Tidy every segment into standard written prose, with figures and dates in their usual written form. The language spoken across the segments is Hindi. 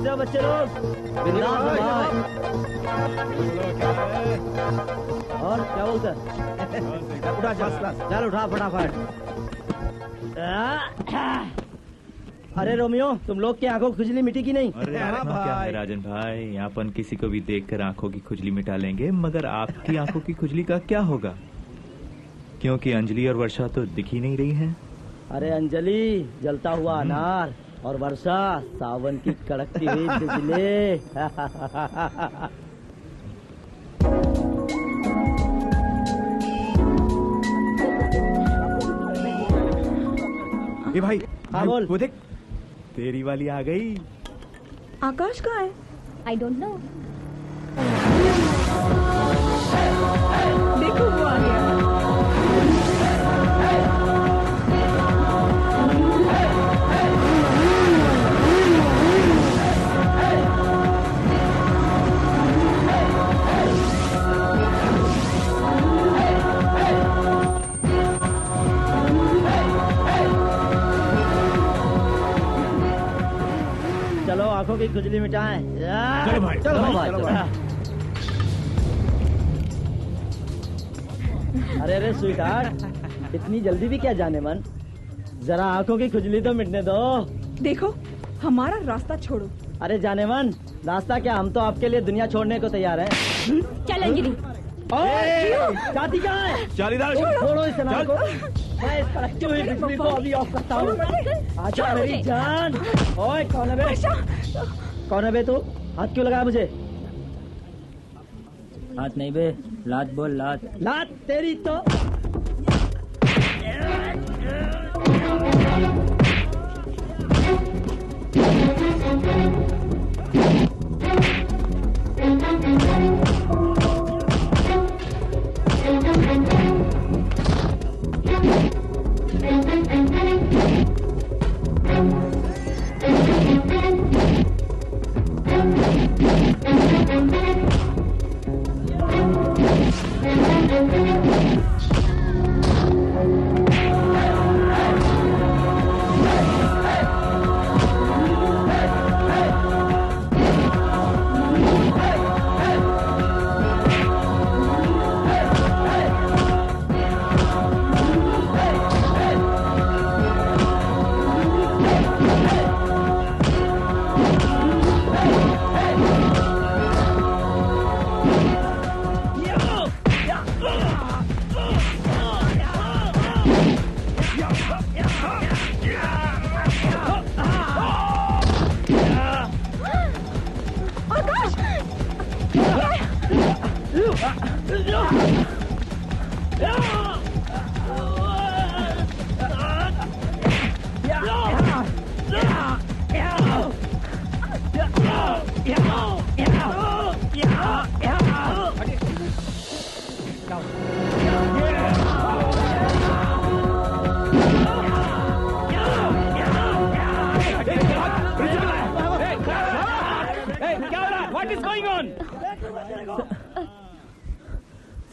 कैसे हो बच्चे लोग? बिंदास हो भाई। और क्या बोलते हैं? उठा चल उठा फटाफट। अरे रोमियो, तुम लोग की आंखों की खुजली मिटी की नहीं? अरे क्या है राजन भाई, अपन किसी को भी देखकर आंखों की खुजली मिटा लेंगे, मगर आपकी आंखों की खुजली का क्या होगा? क्योंकि अंजलि और वर्षा तो दिख ही नहीं रही हैं। अरे अंजलि जलता हुआ अनार और वर्षा सावन की कड़कती हुई बिजली। ये भाई, हाँ बोल। वो देख, तेरी वाली आ गई। आकाश कहाँ है? आई डोंट नो। देखो वो आ गया। चलो आंखों की खुजली मिटाएं। चलो भाई, चलो भाई, चलो भाई। अरे अरे स्वीटहार्ट, इतनी जल्दी भी क्या जाने मन? जरा आंखों की खुजली तो मिटने दो। देखो हमारा रास्ता छोड़ो। अरे जाने मन, रास्ता क्या, हम तो आपके लिए दुनिया छोड़ने को तैयार हैं। चल अंजलि। चाची कहाँ है? चालीदार छोड़ो इस अनार को, मैं इस कड़कती हुई बिजली को अभी ऑफ करता हूँ। आजा मेरी जान। ओए कौन है बे? कौन है बे तू? हाथ क्यों लगाया मुझे? हाथ नहीं बे, लात बोल, लात। लात तेरी तो।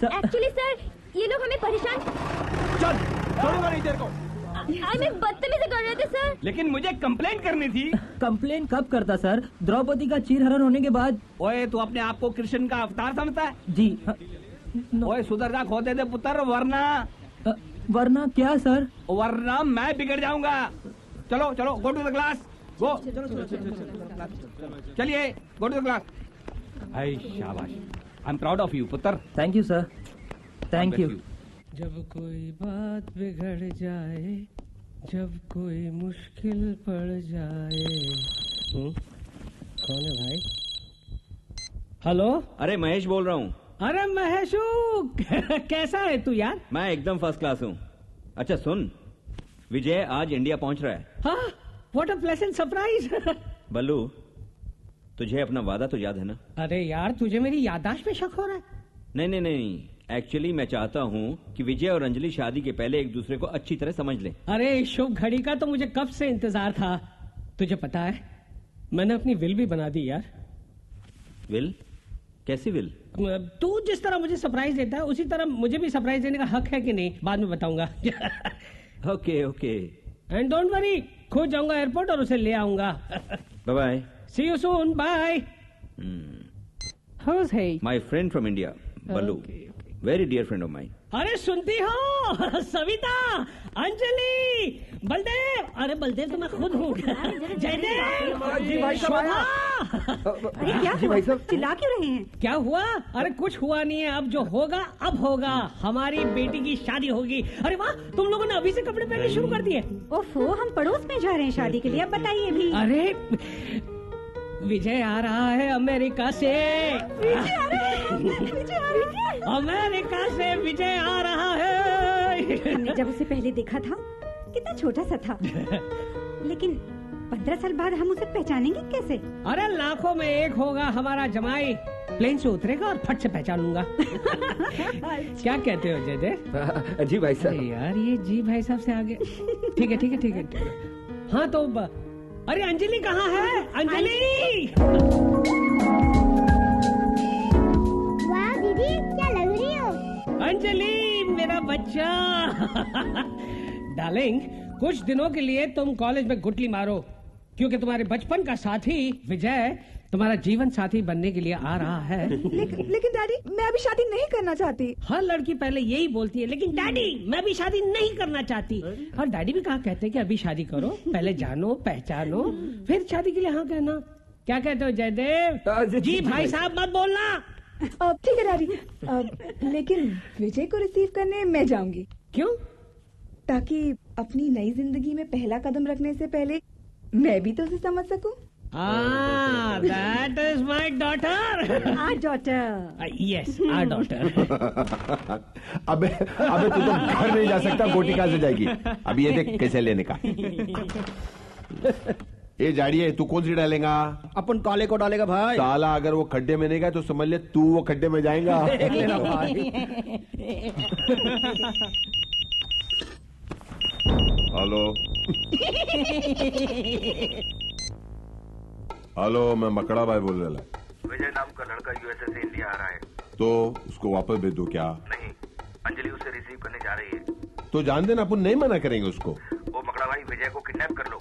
एक्चुअली सर, ये लोग हमें परेशान। चल, छोड़ूंगा नहीं तेरे को। हमें बदतमीजी कर रहे थे सर। लेकिन मुझे कंप्लेंट करनी थी। कंप्लेन कब करता सर? द्रौपदी का चीरहरण होने के बाद। ओए तू अपने आप को कृष्ण का अवतार समझता है? जी। ओए सुधर जा खोते दे पुत्र, वरना क्या सर? वरना मैं बिगड़ जाऊंगा। चलो चलो, go to the class, go. चलिए, गो टू द क्लास। हाय शाबाश, I am proud of you पुत्र। Thank you sir, thank you. जब कोई बात बिगड़ जाए, जब कोई मुश्किल पड़ जाए। कौन है भाई? हेलो। अरे महेश बोल रहा हूँ। अरे महेशू, कैसा है तू यार? मैं एकदम फर्स्ट क्लास हूँ। अच्छा सुन, विजय आज इंडिया पहुंच रहा है। हाँ, व्हाट अ प्लेजेंट सरप्राइज। बल्लू, तुझे अपना वादा तो याद है ना? अरे यार, तुझे मेरी याददाश्त पे शक हो रहा है? नहीं नहीं नहीं, एक्चुअली मैं चाहता हूँ कि विजय और अंजलि शादी के पहले एक दूसरे को अच्छी तरह समझ लें। अरे इस शुभ घड़ी का तो मुझे कब से इंतजार था। तुझे पता है, मैंने अपनी विल भी बना दी यार। विल? कैसी विल? तू जिस तरह मुझे सरप्राइज देता है, उसी तरह मुझे भी सरप्राइज देने का हक है कि नहीं, बाद में बताऊंगा। Okay okay. And don't worry, खो जाऊंगा एयरपोर्ट और उसे ले आऊंगा। Bye bye. See you soon, bye. House है? My friend from India, Ballu, very dear friend of mine. अरे सुनती हो? सविता, अंजलि, बलदेव। अरे बलदेव तो मैं खुद हूँ। जयदेव, जी भाई साहब, शोभा। अरे क्या हुआ? चिल्ला क्यों रहे हैं? क्या हुआ? अरे कुछ हुआ नहीं है, अब जो होगा अब होगा। हमारी बेटी की शादी होगी। अरे वाह, तुम लोगों ने अभी से कपड़े पहनने शुरू कर दिए। ओफो, हम पड़ोस में जा रहे हैं शादी के लिए, अब बताइए भी। अरे विजय आ रहा है अमेरिका से। अमेरिका से विजय आ रहा है। हमने जब उसे पहले देखा था कितना छोटा सा था, लेकिन 15 साल बाद हम उसे पहचानेंगे कैसे? अरे लाखों में एक होगा हमारा जमाई। प्लेन से उतरेगा और फट से पहचान लूंगा। क्या कहते हो जयदेव? जी भाई साहब। यार ये जी भाई साहब से आगे। ठीक है ठीक है ठीक है। हाँ तो अरे अंजलि कहाँ है? अंजलि! वाह दीदी, क्या लग रही हो? अंजलि मेरा बच्चा। डार्लिंग, कुछ दिनों के लिए तुम कॉलेज में गुटली मारो, क्योंकि तुम्हारे बचपन का साथी विजय तुम्हारा जीवन साथी बनने के लिए आ रहा है। लेकिन डैडी, मैं अभी शादी नहीं करना चाहती। हर लड़की पहले यही बोलती है, लेकिन डैडी मैं भी शादी नहीं करना चाहती। और डैडी भी कहा कहते हैं कि अभी शादी करो, पहले जानो पहचानो, फिर शादी के लिए हाँ कहना। क्या कहते हो जयदेव? जी भाई साहब मत बोलना। ठीक है डैडी, लेकिन विजय को रिसीव करने मैं जाऊंगी। क्यों? ताकि अपनी नई जिंदगी में पहला कदम रखने से पहले मैं भी तो उसे समझ सकूं। That is my daughter. Our daughter. Yes, our daughter. अबे तू तो घर नहीं जा सकता, गोटी कहाँ से जाएगी? अभी ये देख कैसे लेने का। ये जाड़ी है, तू कौन सी डालेगा? अपन काले को डालेगा भाई। साला अगर वो खड्डे में नहीं गया तो समझ ले तू वो खड्डे में जाएगा। देख लेना भाई। हेलो हेलो, मैं मकड़ा भाई बोल रहा है। विजय नाम का लड़का यूएसए से इंडिया आ रहा है। तो उसको वापस भेज दो क्या? नहीं, अंजलि उसे रिसीव करने जा रही है। तो जान देना, अपन नहीं मना करेंगे उसको। वो मकड़ा भाई, विजय को किडनैप कर लो।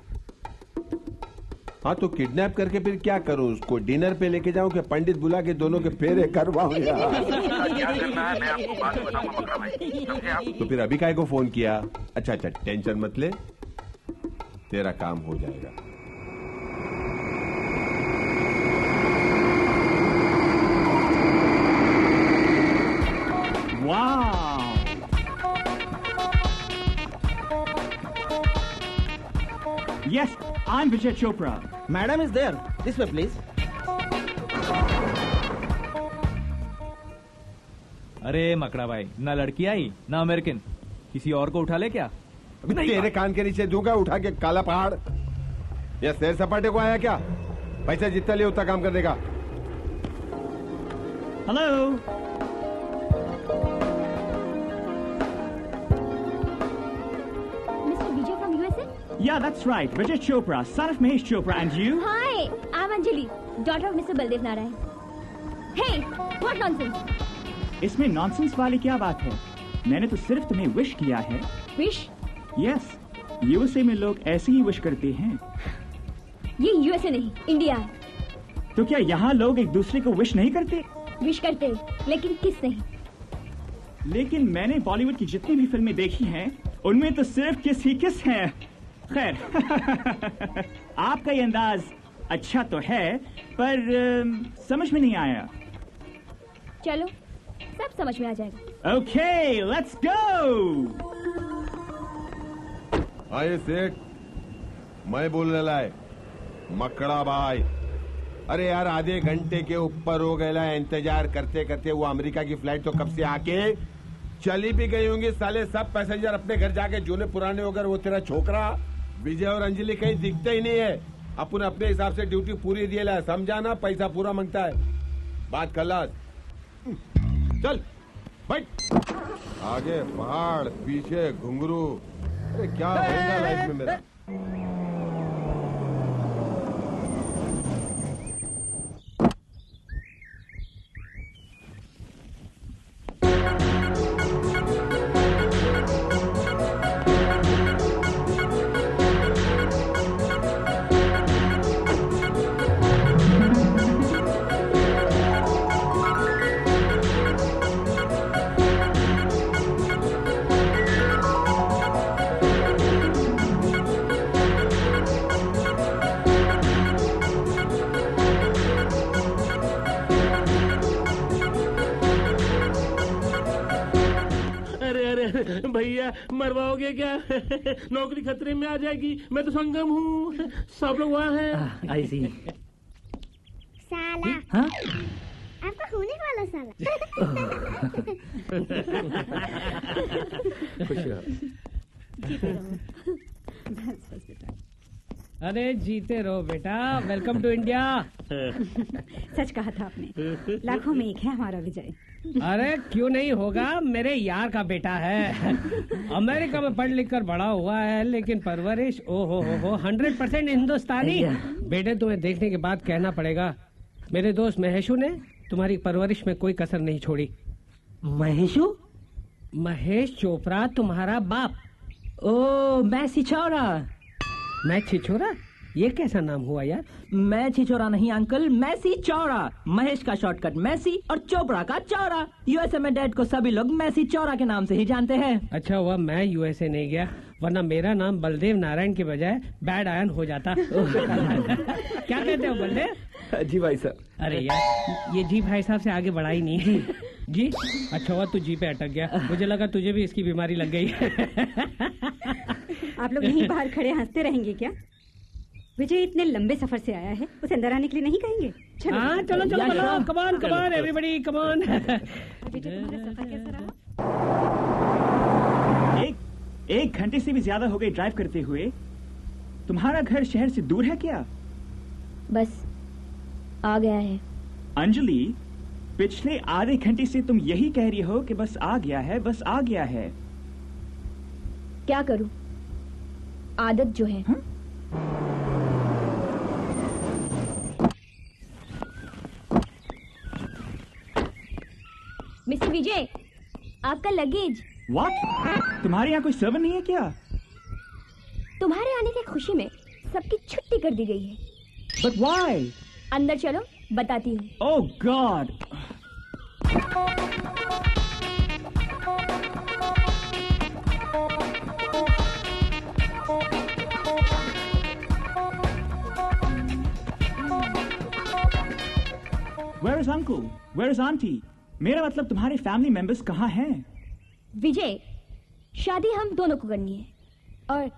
हाँ तो किडनैप करके फिर क्या करूँ? उसको डिनर पे लेके जाऊँ कि पंडित बुला के दोनों के फेरे करवाऊँ? क्या करना है मैं आपको बाद में बताऊंगा मकड़ा भाई, समझे आप? तो फिर अभी काहे को फोन किया? अच्छा, टेंशन मत ले, तेरा काम हो जाएगा। Wow! Yes, I'm Vijay Chopra. Madam is there. This way, please. अरे मकड़ा भाई, ना लड़की आई ना अमेरिकन, किसी और को उठा ले क्या? तेरे कान के नीचे दूंगा उठा के काला पहाड़। या सैर सपाटे को आया क्या? पैसा जितना ले उतना काम करने का। Hello. Mr. Vijay from USA? Yeah, that's right. Vijay Chopra, son of Mahesh Chopra, and you? Hi, I'm Anjali, daughter of Mr. Baldev Narayan. Hey, what nonsense? इसमें नॉनसेंस वाली क्या बात है? मैंने तो सिर्फ तुम्हें विश किया है। विश? यस, यूएसए में लोग ऐसे ही विश करते हैं। ये यूएसए नहीं, इंडिया है। तो क्या यहाँ लोग एक दूसरे को विश नहीं करते? विश करते, लेकिन किस नहीं। लेकिन मैंने बॉलीवुड की जितनी भी फिल्में देखी हैं, उनमें तो सिर्फ किस ही किस हैं। खैर, आपका ये अंदाज अच्छा तो है, पर समझ में नहीं आया। चलो, सब समझ में आ जाएगा। Okay, let's go. आए सेठ, मैं बोल रहा है मकड़ा भाई। अरे यार, आधे घंटे के ऊपर हो गया इंतजार करते करते। वो अमेरिका की फ्लाइट तो कब से आके चली भी गई होंगी। साले सब पैसेंजर अपने घर जाके जूने पुराने होकर, वो तेरा छोकरा विजय और अंजलि कहीं दिखते ही नहीं है। अपन अपने हिसाब से ड्यूटी पूरी दिए ला, समझा ना? पैसा पूरा मांगता है, बात खल्लास। चल बैठ। आगे पहाड़, पीछे घुंघरू। अरे क्या होगा लाइफ में मेरा? अरे अरे भैया मरवाओगे क्या? नौकरी खतरे में आ जाएगी। मैं तो संगम हूँ, सब लोग वहाँ हैं। आई सी। साला हाँ? आपका होने वाला साला। अरे जीते रहो बेटा, वेलकम टू इंडिया। सच कहा था आपने, लाखों में एक है हमारा विजय। अरे क्यों नहीं होगा, मेरे यार का बेटा है। अमेरिका में पढ़ लिख कर बड़ा हुआ है, लेकिन परवरिश ओ हो 100% हिंदुस्तानी। बेटे तुम्हें देखने के बाद कहना पड़ेगा, मेरे दोस्त महेशू ने तुम्हारी परवरिश में कोई कसर नहीं छोड़ी। महेशू? महेश चोपड़ा तुम्हारा बाप। ओ मैं छिछोरा। मैं छिछोरा? ये कैसा नाम हुआ यार? मैं छिछोरा नहीं अंकल, मैसी चौड़ा। महेश का शॉर्टकट मैसी और चोपड़ा का चौड़ा। यूएसए में डैड को सभी लोग मैसी चौड़ा के नाम से ही जानते हैं। अच्छा हुआ मैं यूएसए नहीं गया, वरना मेरा नाम बलदेव नारायण के बजाय बैड आयन हो जाता। क्या कहते हो बलदेव? जी भाई साहब। अरे यार ये जी भाई साहब से आगे बढ़ा ही नहीं। जी अच्छा हुआ तू जी पे अटक गया, मुझे लगा तुझे भी इसकी बीमारी लग गई। आप लोग यहीं बाहर खड़े हंसते रहेंगे क्या? विजय इतने लंबे सफर से आया है, उसे अंदर आने के लिए नहीं कहेंगे? हाँ चलो चलो, कमान कमान एवरीबॉडी कमान। एक घंटे से भी ज्यादा हो गए ड्राइव करते हुए। तुम्हारा घर शहर से दूर है क्या? बस आ गया है। अंजलि, पिछले आधे घंटे से तुम यही कह रही हो कि बस आ गया है, बस आ गया है। क्या करूं, आदत जो है। मिस्टर विजय, आपका लगेज। व्हाट? तुम्हारे यहाँ कोई सर्वर नहीं है क्या? तुम्हारे आने की खुशी में सबकी छुट्टी कर दी गई है। But why? अंदर चलो बताती हूँ। ओह God. Where is uncle? Where is auntie? मेरा मतलब तुम्हारे फैमिली मेंबर्स कहाँ हैं? विजय, शादी हम दोनों को करनी है और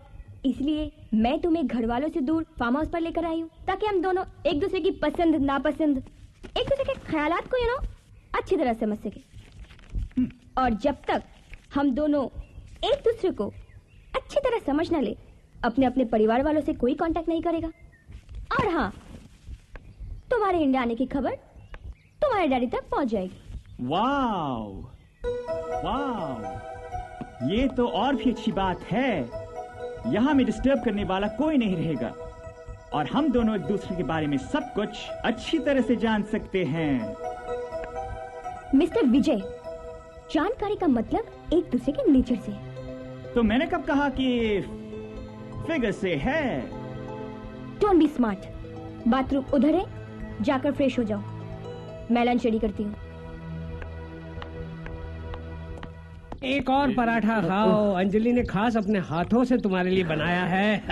इसलिए मैं तुम्हें घर वालों से दूर फार्म हाउस पर लेकर आई हूँ, ताकि हम दोनों एक दूसरे की पसंद नापसंद, एक दूसरे के ख्यालात को अच्छी तरह समझ सके। और जब तक हम दोनों एक दूसरे को अच्छी तरह समझ न ले, अपने अपने परिवार वालों से कोई कांटेक्ट नहीं करेगा। और हाँ, तुम्हारे इंडिया आने की खबर तुम्हारे डैडी तक पहुंच जाएगी। वाओ वाओ, ये तो और भी अच्छी बात है। यहाँ में डिस्टर्ब करने वाला कोई नहीं रहेगा और हम दोनों एक दूसरे के बारे में सब कुछ अच्छी तरह से जान सकते हैं। मिस्टर विजय, जानकारी का मतलब एक दूसरे के नेचर से। तो मैंने कब कहा कि फिगर से है? Don't be smart. बाथरूम उधर है, जाकर फ्रेश हो जाओ। मैं लंच रेडी करती हूँ। एक और पराठा खाओ, अंजलि ने खास अपने हाथों से तुम्हारे लिए बनाया है।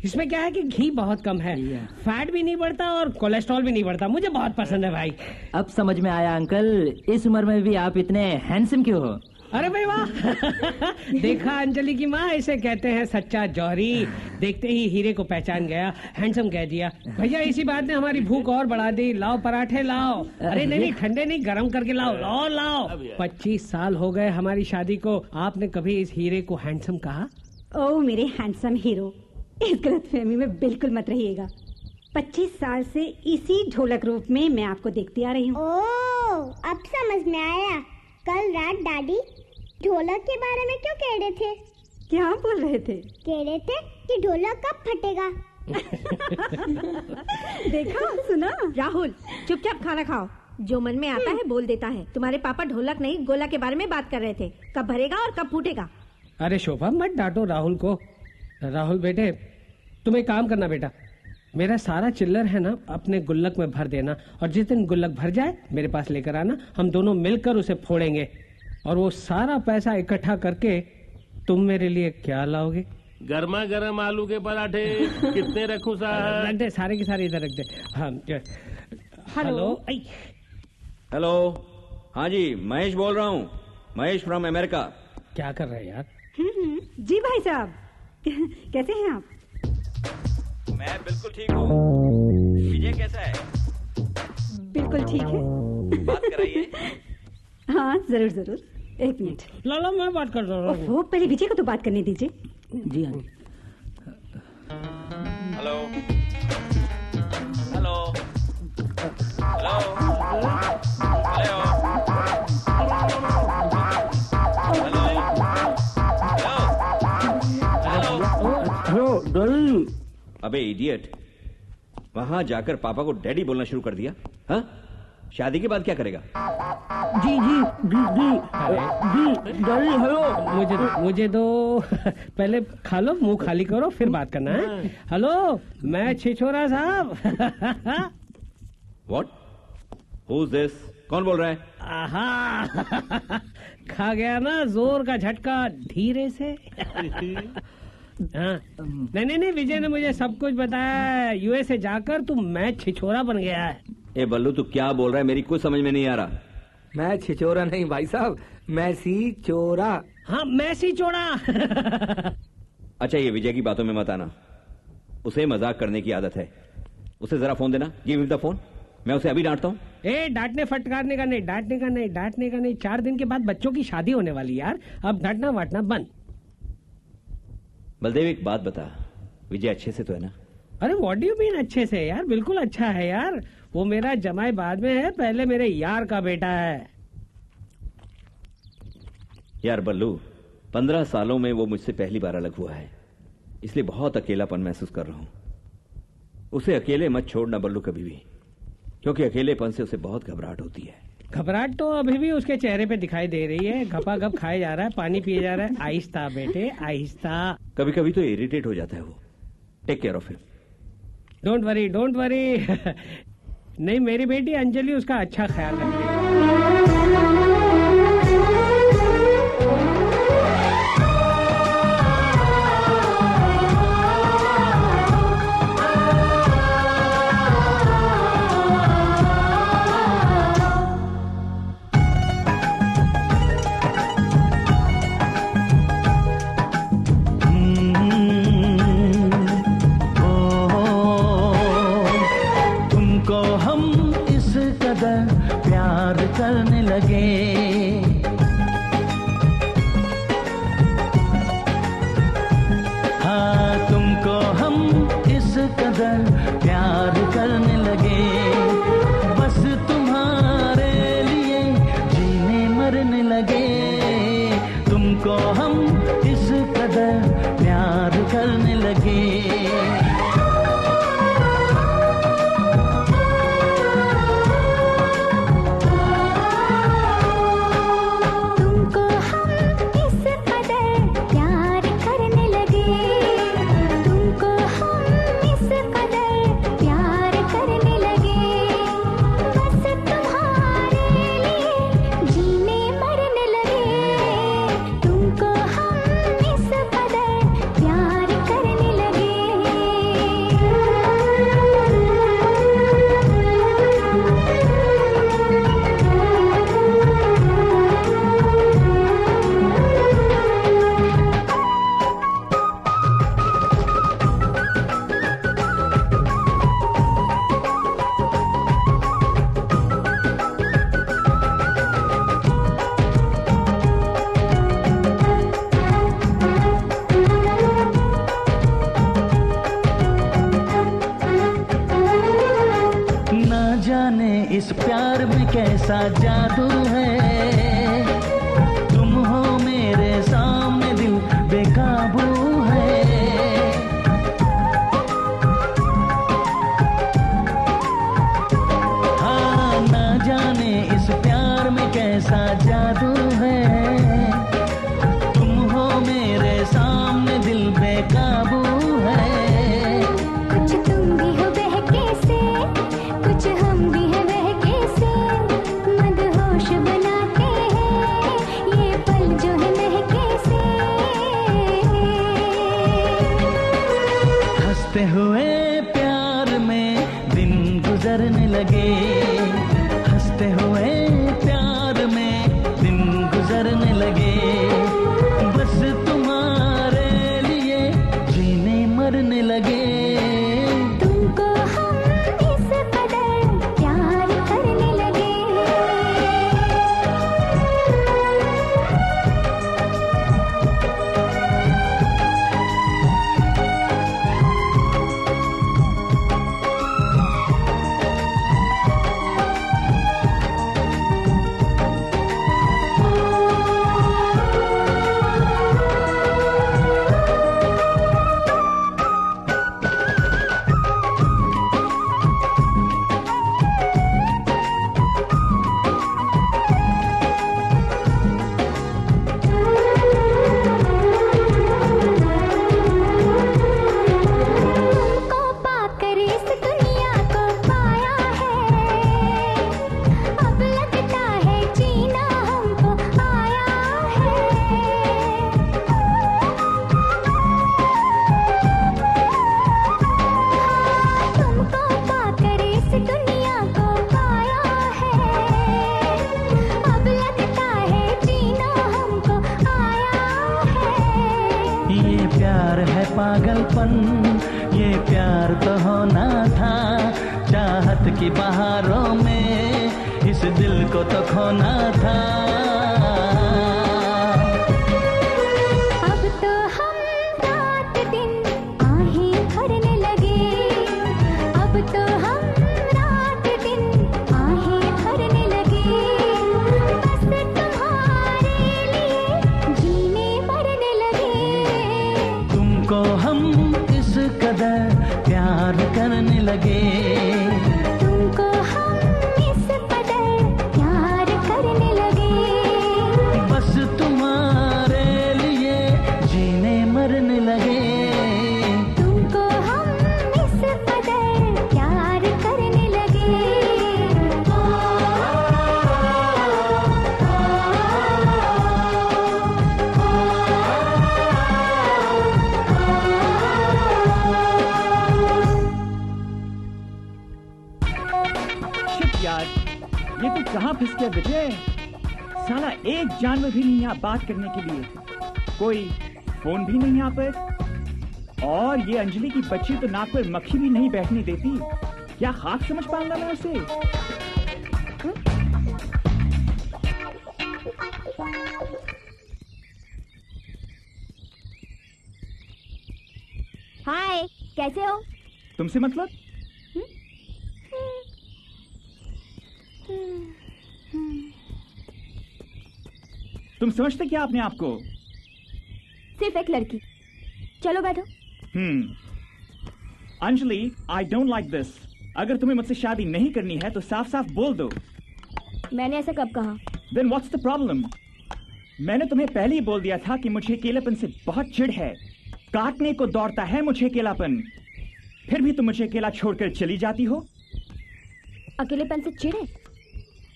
इसमें क्या है कि घी बहुत कम है, फैट भी नहीं बढ़ता और कोलेस्ट्रॉल भी नहीं बढ़ता। मुझे बहुत पसंद है भाई। अब समझ में आया अंकल, इस उम्र में भी आप इतने हैंडसम क्यों हो? अरे भाई वाह। देखा अंजलि की माँ, इसे कहते हैं सच्चा जौहरी। देखते ही हीरे को पहचान गया, हैंडसम कह दिया। भैया इसी बात ने हमारी भूख और बढ़ा दी। लाओ पराठे लाओ। अरे नहीं, ठंडे नहीं, गरम करके लाओ। लाओ लाओ। 25 साल हो गए हमारी शादी को, आपने कभी इस हीरे को हैंडसम कहा? ओ मेरे हैंडसम हीरो, इस गलतफहमी में बिल्कुल मत रहिएगा। 25 साल से इसी ढोलक रूप में मैं आपको देखती आ रही हूँ। ओह, अब समझ में आया। कल रात डैडी ढोलक के बारे में क्यों कह रहे थे? क्या बोल रहे थे? कह रहे थे कि ढोलक कब फटेगा। देखा, सुना? राहुल, चुपचाप खाना खाओ। जो मन में आता है बोल देता है। तुम्हारे पापा ढोलक नहीं गोला के बारे में बात कर रहे थे, कब भरेगा और कब फूटेगा। अरे शोभा, मत डांटो राहुल को। राहुल बेटे, तुम एक काम करना बेटा, मेरा सारा चिल्लर है ना अपने गुल्लक में भर देना, और जिस दिन गुल्लक भर जाए मेरे पास लेकर आना। हम दोनों मिलकर उसे फोड़ेंगे और वो सारा पैसा इकट्ठा करके तुम मेरे लिए क्या लाओगे? गर्मा गर्म आलू के पराठे। कितने रखूं साहब? रख दे, सारे के सारे इधर रख दे। हाँ। हेलो। हेलो, हाँ जी, महेश बोल रहा हूँ। Mahesh from America. क्या कर रहे हैं यार? जी भाई साहब, कैसे हैं आप? मैं बिल्कुल ठीक हूँ। विजय कैसा है? बिल्कुल ठीक है। बात कराइए। हाँ जरूर जरूर, एक मिनट। लाला मैं बात कर रहा हूँ। वो पहले विजय को तो बात करने दीजिए। जी हाँ। Hello hello hello. अबे इडियट, वहां जाकर पापा को डैडी बोलना शुरू कर दिया। हाँ, शादी के बाद क्या करेगा? जी जी जी जी जी डैडी हेलो। मुझे दो पहले खा लो, मुंह खाली करो फिर बात करना है। हेलो, मैं छिछोरा साहब। व्हाट? Who is this? कौन बोल रहा है? आहा, खा गया ना जोर का झटका धीरे से। हाँ, नहीं विजय ने मुझे सब कुछ बताया। यूएसए जाकर तू मैं छिछोरा बन गया है। ए बल्लू, तू क्या बोल रहा है? मेरी कुछ समझ में नहीं आ रहा। मैं छिछोरा नहीं भाई साहब, मैसी चोरा। हाँ, मैसी चोरा। अच्छा, ये विजय की बातों में मत आना। उसे मजाक करने की आदत है। उसे जरा फोन देना। Give him the phone. मैं उसे अभी डांटता हूँ। ए, डांटने फटकारने का नहीं, डांटने का नहीं, डांटने का नहीं। 4 दिन के बाद बच्चों की शादी होने वाली यार, अब डांटना वाटना बंद। बलदेव, एक बात बता, विजय अच्छे से तो है ना? अरे व्हाट डू यू मीन अच्छे से यार? बिल्कुल अच्छा है यार। वो मेरा जमाई बाद में है, पहले मेरे यार का बेटा है। यार बल्लू, 15 सालों में वो मुझसे पहली बार अलग हुआ है, इसलिए बहुत अकेलापन महसूस कर रहा हूं। उसे अकेले मत छोड़ना बल्लू कभी भी, क्योंकि अकेलेपन से उसे बहुत घबराहट होती है। घबराहट तो अभी भी उसके चेहरे पे दिखाई दे रही है। घपाघप खाए जा रहा है, पानी पिए जा रहा है। आहिस्ता बेटे, आहिस्ता। कभी कभी तो इरिटेट हो जाता है वो। Take care of him. Don't worry, don't worry. नहीं, मेरी बेटी अंजलि उसका अच्छा ख्याल रखेगी। करने लगे, हाँ तुमको हम इस कदर प्यार करने लगे, बस तुम्हारे लिए जीने मरने लगे। तुमको हम इस कदर प्यार करने लगे। इस प्यार में कैसा जादू है, तुम हो मेरे सामने दिल बेकाबू है। हाँ ना जाने इस प्यार में कैसा जादू है, तुम हो मेरे सामने दिल बेकाबू है। कुछ तुम भी हो बहके से, कुछ हम भी है बहके से, मदहोश बनाते हैं ये पल जो है महके से। हंसते हुए प्यार में दिन गुजरने लगे, हंसते हुए प्यार में दिन गुजरने प्यार है पागलपन, ये प्यार तो होना था। चाहत की बहारों में इस दिल को तो खोना था। अब तो हम रात दिन आहें भरने लगे, अब तो हम रात दिन आहें भरने लगे। बस तुम्हारे लिए जीने मरने लगे। तुमको हम इस कदर प्यार करने लगे, तुमको हम इस कदर प्यार करने लगे। बस तुम्हारे लिए जीने मरने लगे। तुमको हम इस कदर प्यार करने लगे। शिट यार, ये तू कहाँ फिस गया विजय? साला एक जानवर भी नहीं यहाँ बात करने के लिए, कोई फोन भी नहीं यहाँ पर। और ये अंजलि की बच्ची तो नाक पर मक्खी भी नहीं बैठने देती। क्या खाक समझ पाऊंगा मैं उसे? हाय, कैसे हो? तुमसे मतलब? तुम समझते क्या अपने आप को? सिर्फ एक लड़की। चलो बैठो। Anjali, I don't like this. अगर तुम्हें मुझसे शादी नहीं करनी है तो साफ साफ बोल दो। मैंने ऐसा कब कहा? Then what's the problem? मैंने तुम्हें पहले ही बोल दिया था कि मुझे अकेलेपन से बहुत चिढ़ है। काटने को दौड़ता है मुझे अकेलापन। फिर भी तुम मुझे अकेला छोड़कर चली जाती हो। अकेलेपन से चिढ़े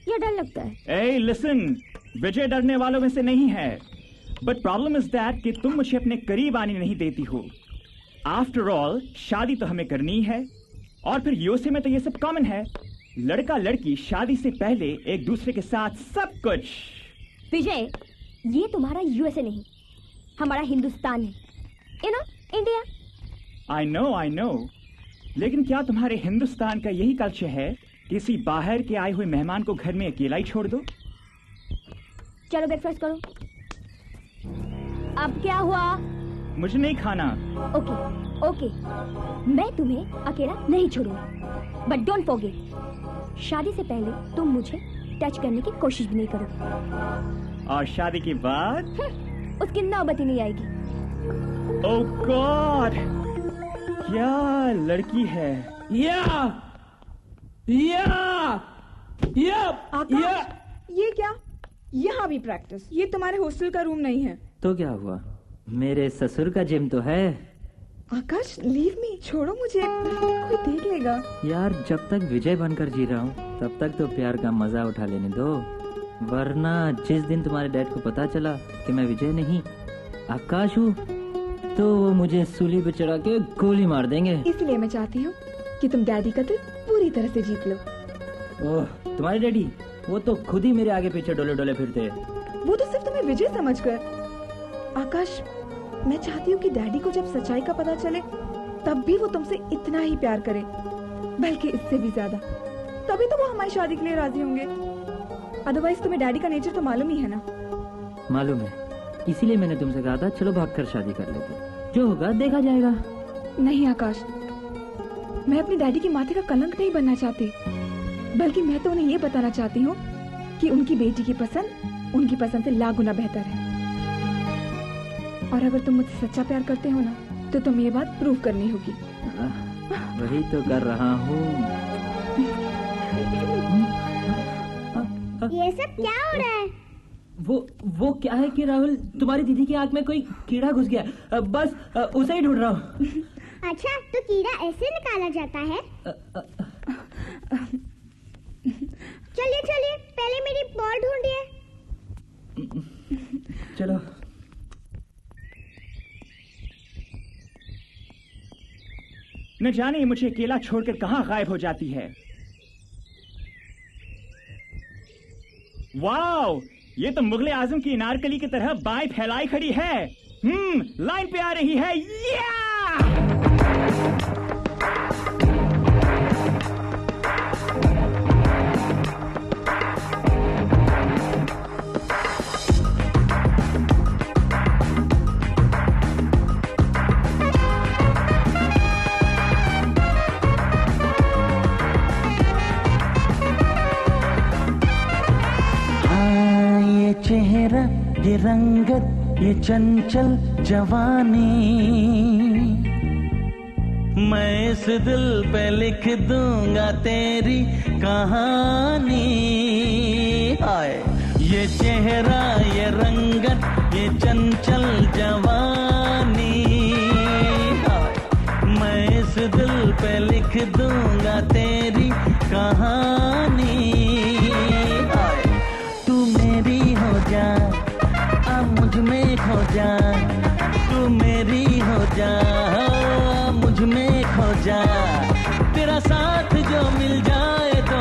या डर लगता है? ए लिसन, विजय डरने वालों में से नहीं है, बट प्रॉब्लम इज दैट कि तुम मुझे अपने करीब आने नहीं देती हो। आफ्टर ऑल शादी तो हमें करनी है, और फिर यूएसए में तो ये सब कॉमन है। लड़का लड़की शादी से पहले एक दूसरे के साथ सब कुछ। विजय, ये तुम्हारा यूएसए नहीं, हमारा हिंदुस्तान है। You know, India. I know, लेकिन क्या तुम्हारे हिंदुस्तान का यही कल्चर है किसी बाहर के आए हुए मेहमान को घर में अकेला ही छोड़ दो? चलो ब्रेकफास्ट करो। अब क्या हुआ? मुझे नहीं खाना। ओके, मैं तुम्हें अकेला नहीं छोड़ूंगी, बट डोंट फॉरगेट, शादी से पहले तुम मुझे टच करने की कोशिश भी नहीं करोगे। और शादी के बाद? उसकी नौबत ही नहीं आएगी। ओह गॉड, क्या लड़की है। आकाश, ये क्या? यहाँ भी प्रैक्टिस? ये तुम्हारे हॉस्टल का रूम नहीं है। तो क्या हुआ, मेरे ससुर का जिम तो है। आकाश, लीव मी, छोड़ो मुझे, कोई देख लेगा। यार, जब तक विजय बनकर जी रहा हूँ तब तक तो प्यार का मजा उठा लेने दो, वरना जिस दिन तुम्हारे डैड को पता चला कि मैं विजय नहीं आकाश हूँ तो वो मुझे सूली पे चढ़ा के गोली मार देंगे। इसलिए मैं चाहती हूँ कि तुम डैडी का दिल पूरी तरह से जीत लो। ओह, तुम्हारे डैडी? वो तो खुद ही मेरे आगे पीछे डोले डोले फिरते हैं। वो तो सिर्फ तुम्हें विजय समझकर। आकाश, मैं चाहती हूँ कि डैडी को जब सच्चाई का पता चले तब भी वो तुमसे इतना ही प्यार करे, बल्कि इससे भी ज्यादा। तभी तो वो हमारी शादी के लिए राजी होंगे। अदरवाइज तुम्हें डैडी का नेचर तो मालूम ही है ना। मालूम है, इसीलिए मैंने तुमसे कहा था चलो भागकर शादी कर लेते, जो होगा देखा जाएगा। नहीं आकाश, मैं अपने डैडी के माथे का कलंक नहीं बनना चाहती, बल्कि मैं तो उन्हें ये बताना चाहती हूँ कि उनकी बेटी की पसंद उनकी पसंद से लाख गुना बेहतर है। और अगर तुम मुझसे सच्चा प्यार करते हो ना, तो तुम्हें ये बात प्रूव करनी होगी। वही तो कर रहा हूँ। ये सब क्या हो रहा है? वो क्या है कि राहुल, तुम्हारी दीदी की आंख में कोई कीड़ा घुस गया, बस उसे ही ढूंढ रहा हूँ। अच्छा, तो कीड़ा ऐसे निकाला जाता है? चलिए चलिए, पहले मेरी बॉल ढूंढिए। चलो। न जाने मुझे अकेला छोड़कर कहाँ गायब हो जाती है। वाओ, ये तो मुगले आजम की अनारकली की तरह बाएं फैलाई खड़ी है। लाइन पे आ रही है। चेहरा ये रंगत ये चंचल जवानी, मैं इस दिल पे लिख दूंगा तेरी कहानी। हाय ये चेहरा ये रंगत ये चंचल जवानी, हाय मैं इस दिल पे लिख दूंगा तेरी कहानी। अब मुझ में खो जा, तू मेरी हो जा, मुझ में खो जा। तेरा साथ जो मिल जाए तो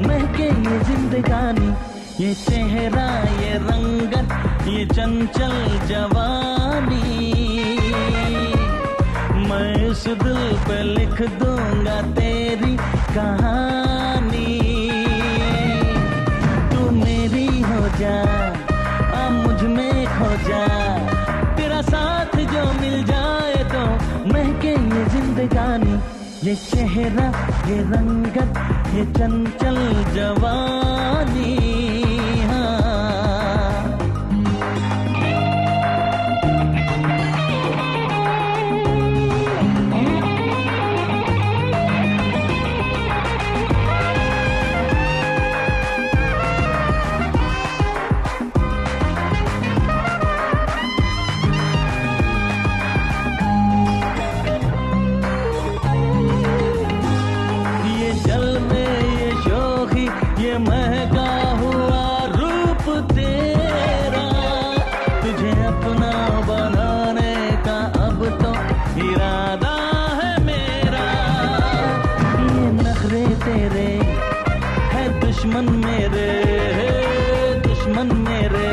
महके ये जिंदगानी। ये चेहरा ये रंगत ये चंचल जवानी, मैं इस दिल पे लिख दूंगा तेरी कहानी। तू मेरी हो जा, मुझ में खो जा। तेरा साथ जो मिल जाए तो महके ये जिंदगानी। ये चेहरा ये रंगत ये चंचल जवानी। महका हुआ रूप तेरा, तुझे अपना बनाने का अब तो इरादा है मेरा। ये नखरे तेरे है दुश्मन मेरे, दुश्मन मेरे।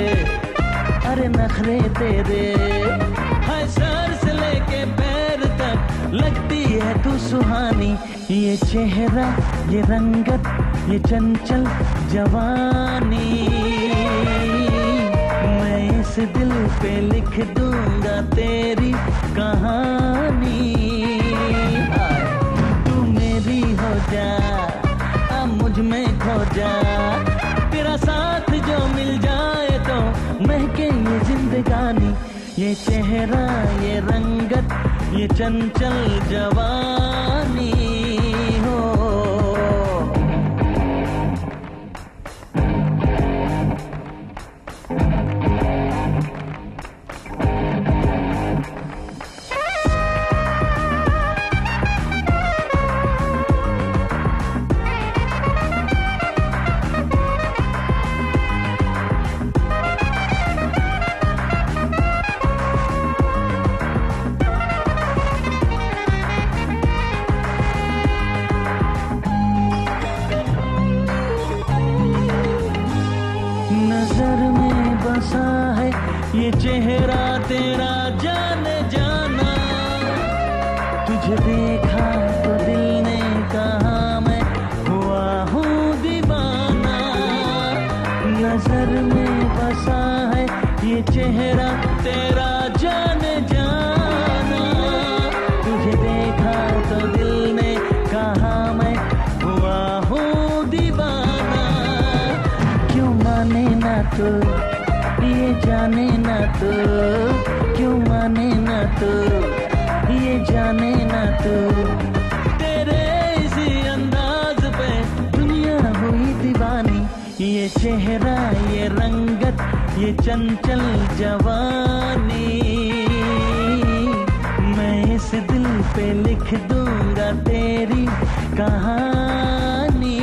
अरे नखरे तेरे है सर से लेके पैर तक लगती है तू सुहानी। ये चेहरा ये रंगत ये चंचल जवानी, मैं इस दिल पे लिख दूंगा तेरी कहानी। तू मेरी हो जा, अब मुझ में खो जा। तेरा साथ जो मिल जाए तो महके ये जिंदगानी। ये चेहरा ये रंगत ये चंचल जवानी हो। ये चेहरा तेरा जाने जाना, तुझे देखा तो दिल ने कहा मैं हुआ हूँ दीवाना। नजर में बसा है ये चेहरा तेरा जाने जाना, तुझे देखा तो दिल ने कहा मैं हुआ हूँ दीवाना। क्यों माने ना तू ये जाने ना तू, क्यों माने ना तू ये जाने ना तू। तेरे इसी अंदाज पे दुनिया हुई दीवानी। ये चेहरा ये रंगत ये चंचल जवानी, मैं इस दिल पे लिख दूंगा तेरी कहानी।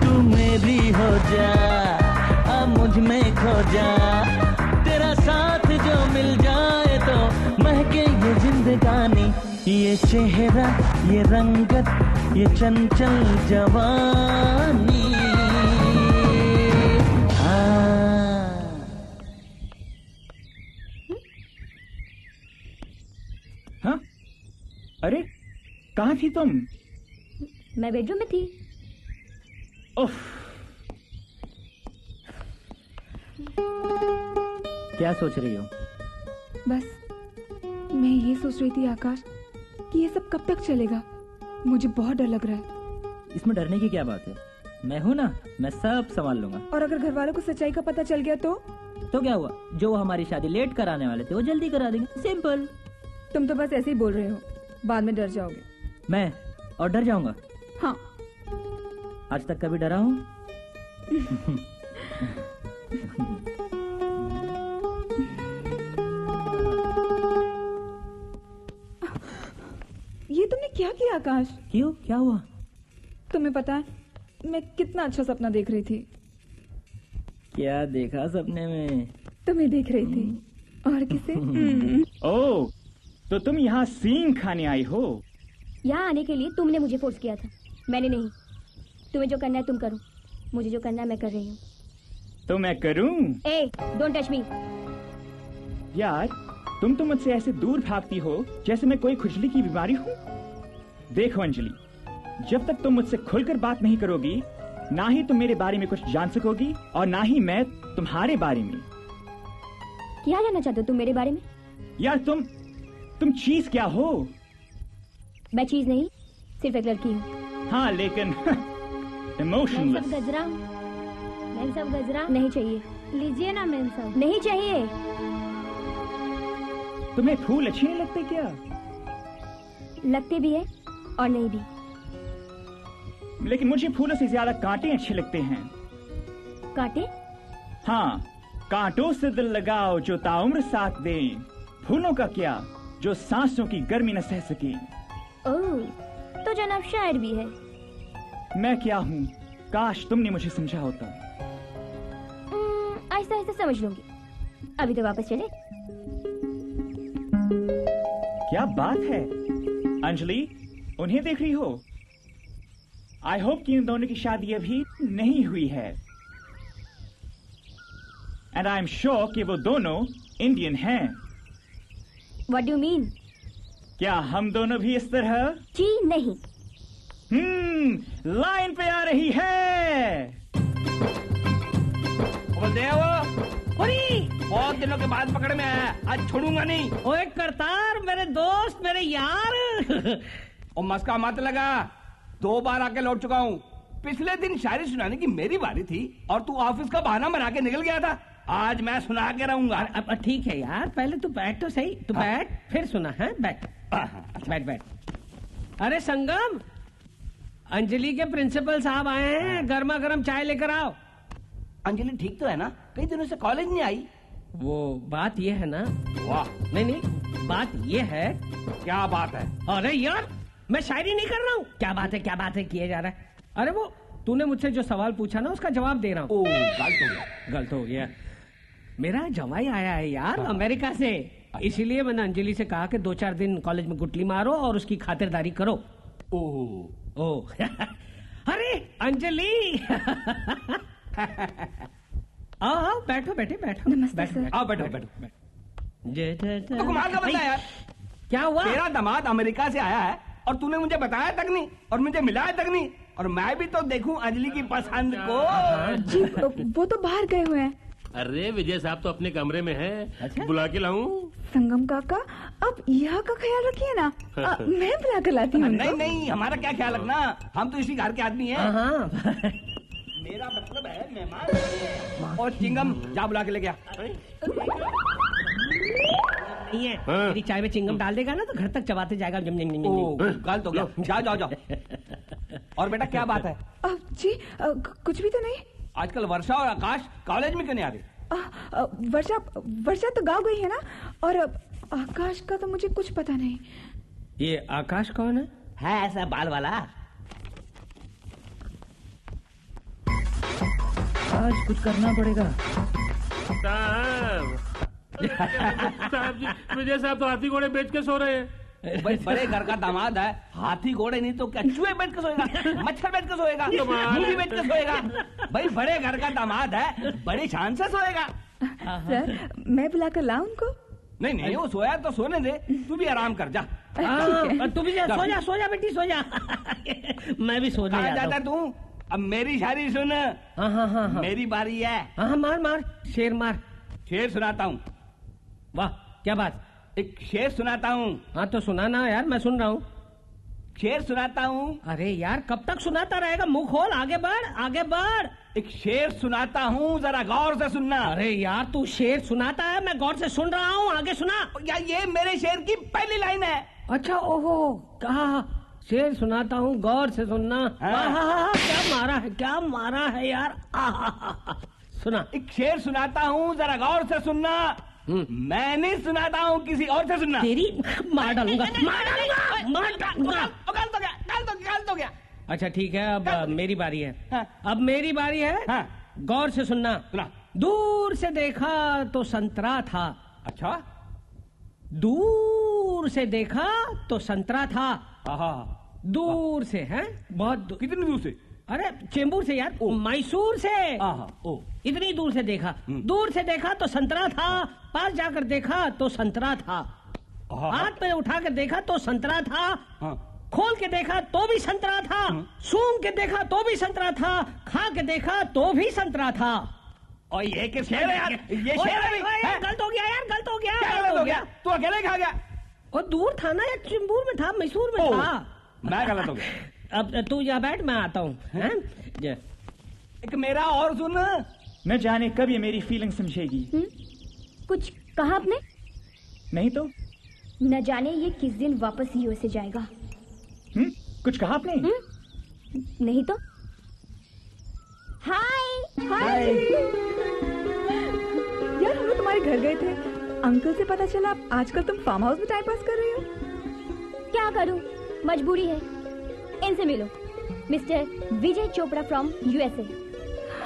तू मेरी हो जा, मुझ में खो जा। तेरा साथ जो मिल जाए तो महके ये जिंदगानी। ये चेहरा ये रंगत ये चंचल जवानी। अरे कहाँ थी तुम? मैं बेडरूम में थी। उफ। क्या सोच रही हो? बस मैं ये सोच रही थी आकाश कि ये सब कब तक चलेगा। मुझे बहुत डर लग रहा है। इसमें डरने की क्या बात है? मैं हूँ ना, मैं सब संभाल लूंगा। और अगर घर वालों को सच्चाई का पता चल गया तो क्या हुआ? जो हमारी शादी लेट कराने वाले थे वो जल्दी करा देंगे, सिंपल। तुम तो बस ऐसे ही बोल रहे हो, बाद में डर जाओगे। मैं और डर जाऊंगा? हाँ। आज तक कभी डरा हूँ? ये तुमने क्या किया आकाश? क्यों, क्या हुआ? तुम्हें पता है मैं कितना अच्छा सपना देख रही थी। क्या देखा सपने में? तुम्हें देख रही थी। और किसे? ओह, तो तुम यहाँ सींग खाने आई हो? यहाँ आने के लिए तुमने मुझे फोर्स किया था, मैंने नहीं। तुम्हें जो करना है तुम करो, मुझे जो करना है मैं कर रही हूँ। तो मैं करूँ? ए, डोंट टच मी। यार तुम तो मुझसे ऐसे दूर भागती हो जैसे मैं कोई खुजली की बीमारी हूँ। देखो अंजलि, जब तक तुम मुझसे खुलकर बात नहीं करोगी, ना ही तुम मेरे बारे में कुछ जान सकोगी और ना ही मैं तुम्हारे बारे में। क्या जानना चाहते हो तुम मेरे बारे में? यार तुम चीज क्या हो? मैं चीज नहीं, सिर्फ एक लड़की हूँ। हाँ लेकिन इमोशनलेस। मैम सब गजरा नहीं चाहिए। लीजिए ना मैम सब। नहीं चाहिए। तुम्हें फूल अच्छे नहीं लगते क्या? लगते भी है और नहीं भी। लेकिन मुझे फूलों से ज्यादा कांटे अच्छे लगते हैं। कांटे? हाँ, कांटों से दिल लगाओ जो ताउम्र साथ दें। फूलों का क्या जो सांसों की गर्मी न सह सके। ओह, तो जनाब शायर भी है। मैं क्या हूँ, काश तुमने मुझे समझा होता। आहिस्ता आहिस्ता समझ लूंगी। अभी तो वापस चले। क्या बात है अंजलि, उन्हें देख रही हो? आई होप कि इन दोनों की शादी अभी नहीं हुई है। एंड आई एम श्योर कि वो दोनों इंडियन हैं। What do you mean? क्या हम दोनों भी इस तरह? जी नहीं। लाइन पे आ रही है। बहुत दिनों के बाद पकड़ में आया, आज छोड़ूंगा नहीं। ओए करतार, मेरे दोस्त, मेरे यार। और मस्का मत लगा, 2 बार आके लौट चुका हूँ। पिछले दिन शायरी सुनाने की मेरी बारी थी और तू ऑफिस का बहाना बना के निकल गया था। आज मैं सुना के रहूंगा। अब ठीक है यार, पहले तू बैठ तो सही। तू बैठ, फिर सुना है। बैठ बैठ बैठ। अरे संगम, अंजलि के प्रिंसिपल साहब आए हैं, गर्मा गर्म चाय लेकर आओ। अंजलि ठीक तो है ना? कई दिनों से कॉलेज नहीं आई। वो बात ये है ना। वाह। नहीं, बात ये है। क्या बात है? अरे यार, मैं शायरी नहीं कर रहा हूँ। क्या बात है किए जा रहा है। अरे वो तूने मुझसे जो सवाल पूछा ना, उसका जवाब दे रहा हूँ। गलत हो गया। मेरा जवाई आया है यार अमेरिका से, इसीलिए मैंने अंजलि से कहा कि 2-4 दिन कॉलेज में गुटली मारो और उसकी खातिरदारी करो। ओह अरे अंजलि। आओ बैठो, बैठो। नमस्ते सर। आओ बैठो। तो कमाल का बंदा है यार। क्या हुआ? तेरा दामाद अमेरिका से आया है और तूने मुझे बताया तक नहीं और मुझे मिलाया तक नहीं, और मैं भी तो देखूं अंजलि की पसंद को। जी वो तो बाहर गए हुए हैं। अरे विजय साहब तो अपने कमरे में हैं। अच्छा? बुला के लाऊं? संगम काका, आप यहाँ का ख्याल रखिए ना। मैं बुला कर लाती हूँ। नहीं, हमारा क्या ख्याल रखना, हम तो इसी घर के आदमी हैं। मेरा मतलब है मेहमान। और चिंगम जा बुला के ले गया। नहीं है, मेरी चाय में चिंगम डाल देगा ना तो घर तक चबाते जाएगा। कल तो गया। जाओ। और बेटा क्या बात है? जी कुछ भी तो नहीं। आजकल वर्षा और आकाश कॉलेज में क्यों नहीं आ रही? वर्षा तो गाँव गई है ना, और आकाश का तो मुझे कुछ पता नहीं। ये आकाश कौन है ऐसा बाल वाला? आज कुछ करना पड़ेगा। साहब जी, विजय साहब तो हाथी घोड़े बेच के सो रहे हैं। भाई बड़े घर का दामाद है, हाथी घोड़े नहीं तो क्या चूहे बैठ के सोएगा, मच्छर बैठ के सोएगा, मुर्गी बैठ के सोएगा। भाई बड़े घर का दामाद है, बड़ी शान से सोएगा। सर मैं बुला कर लाऊं उनको? नहीं नहीं, वो सोया तो सोने दे, तू भी आराम कर जा। तू भी सो जा बेटी, सो जा। मैं भी सोने जाता तू। अब मेरी शायरी सुन। हाँ। मेरी बारी है। हाँ, मार शेर मार। शेर सुनाता हूँ। वाह, क्या बात। एक शेर सुनाता हूँ। हाँ तो सुनाना यार, मैं सुन रहा हूँ। शेर सुनाता हूँ। अरे यार कब तक सुनाता रहेगा, मुंह खोल, आगे बढ़। एक शेर सुनाता हूँ, जरा गौर से सुनना। अरे यार तू शेर सुनाता है, मैं गौर से सुन रहा हूँ, आगे सुना। यार ये मेरे शेर की पहली लाइन है। अच्छा, ओहो, कहा शेर सुनाता हूँ, गौर से सुनना। हाँ, क्या मारा है यार। सुना। एक शेर सुनाता हूँ, जरा गौर से सुनना। मैं नहीं सुनाता हूँ, किसी और से सुनना। तेरी मार डालूंगा। गाल तो गया। अच्छा ठीक है, अब मेरी बारी है। अब मेरी बारी है। गौर से सुनना। दूर से देखा तो संतरा था। अच्छा, दूर से देखा तो संतरा था। दूर से है, बहुत कितनी दूर से? अरे चेंबूर से यार, मैसूर से। इतनी दूर से देखा। दूर से देखा तो संतरा था, पास जाकर देखा तो संतरा था, हाथ में उठा कर देखा तो संतरा था, खोल के देखा तो भी संतरा था, सूंघ के देखा तो भी संतरा था, खा के देखा तो भी संतरा था। और ये क्या शेर है यार? ये शेर है। गलत हो गया यार, गलत हो गया। क्या गलत हो गया? तू अकेले खा गया। और दूर था ना यार, चेंबूर में था, मैसूर में था। मैं गलत हो गया। अब तू जा बैठ, मैं आता हूँ। एक मेरा और सुन। न जाने कब ये मेरी फीलिंग समझेगी। कुछ कहा आपने? नहीं तो। न जाने ये किस दिन वापस यूएसए जाएगा। कुछ कहा आपने? नहीं तो। हाय यार, हम लोग तुम्हारे घर गए थे, अंकल से पता चला आजकल तुम फार्म हाउस में टाइम पास कर रही हो। क्या करूं, मजबूरी है। इनसे मिलो, mister Vijay Chopra from USA.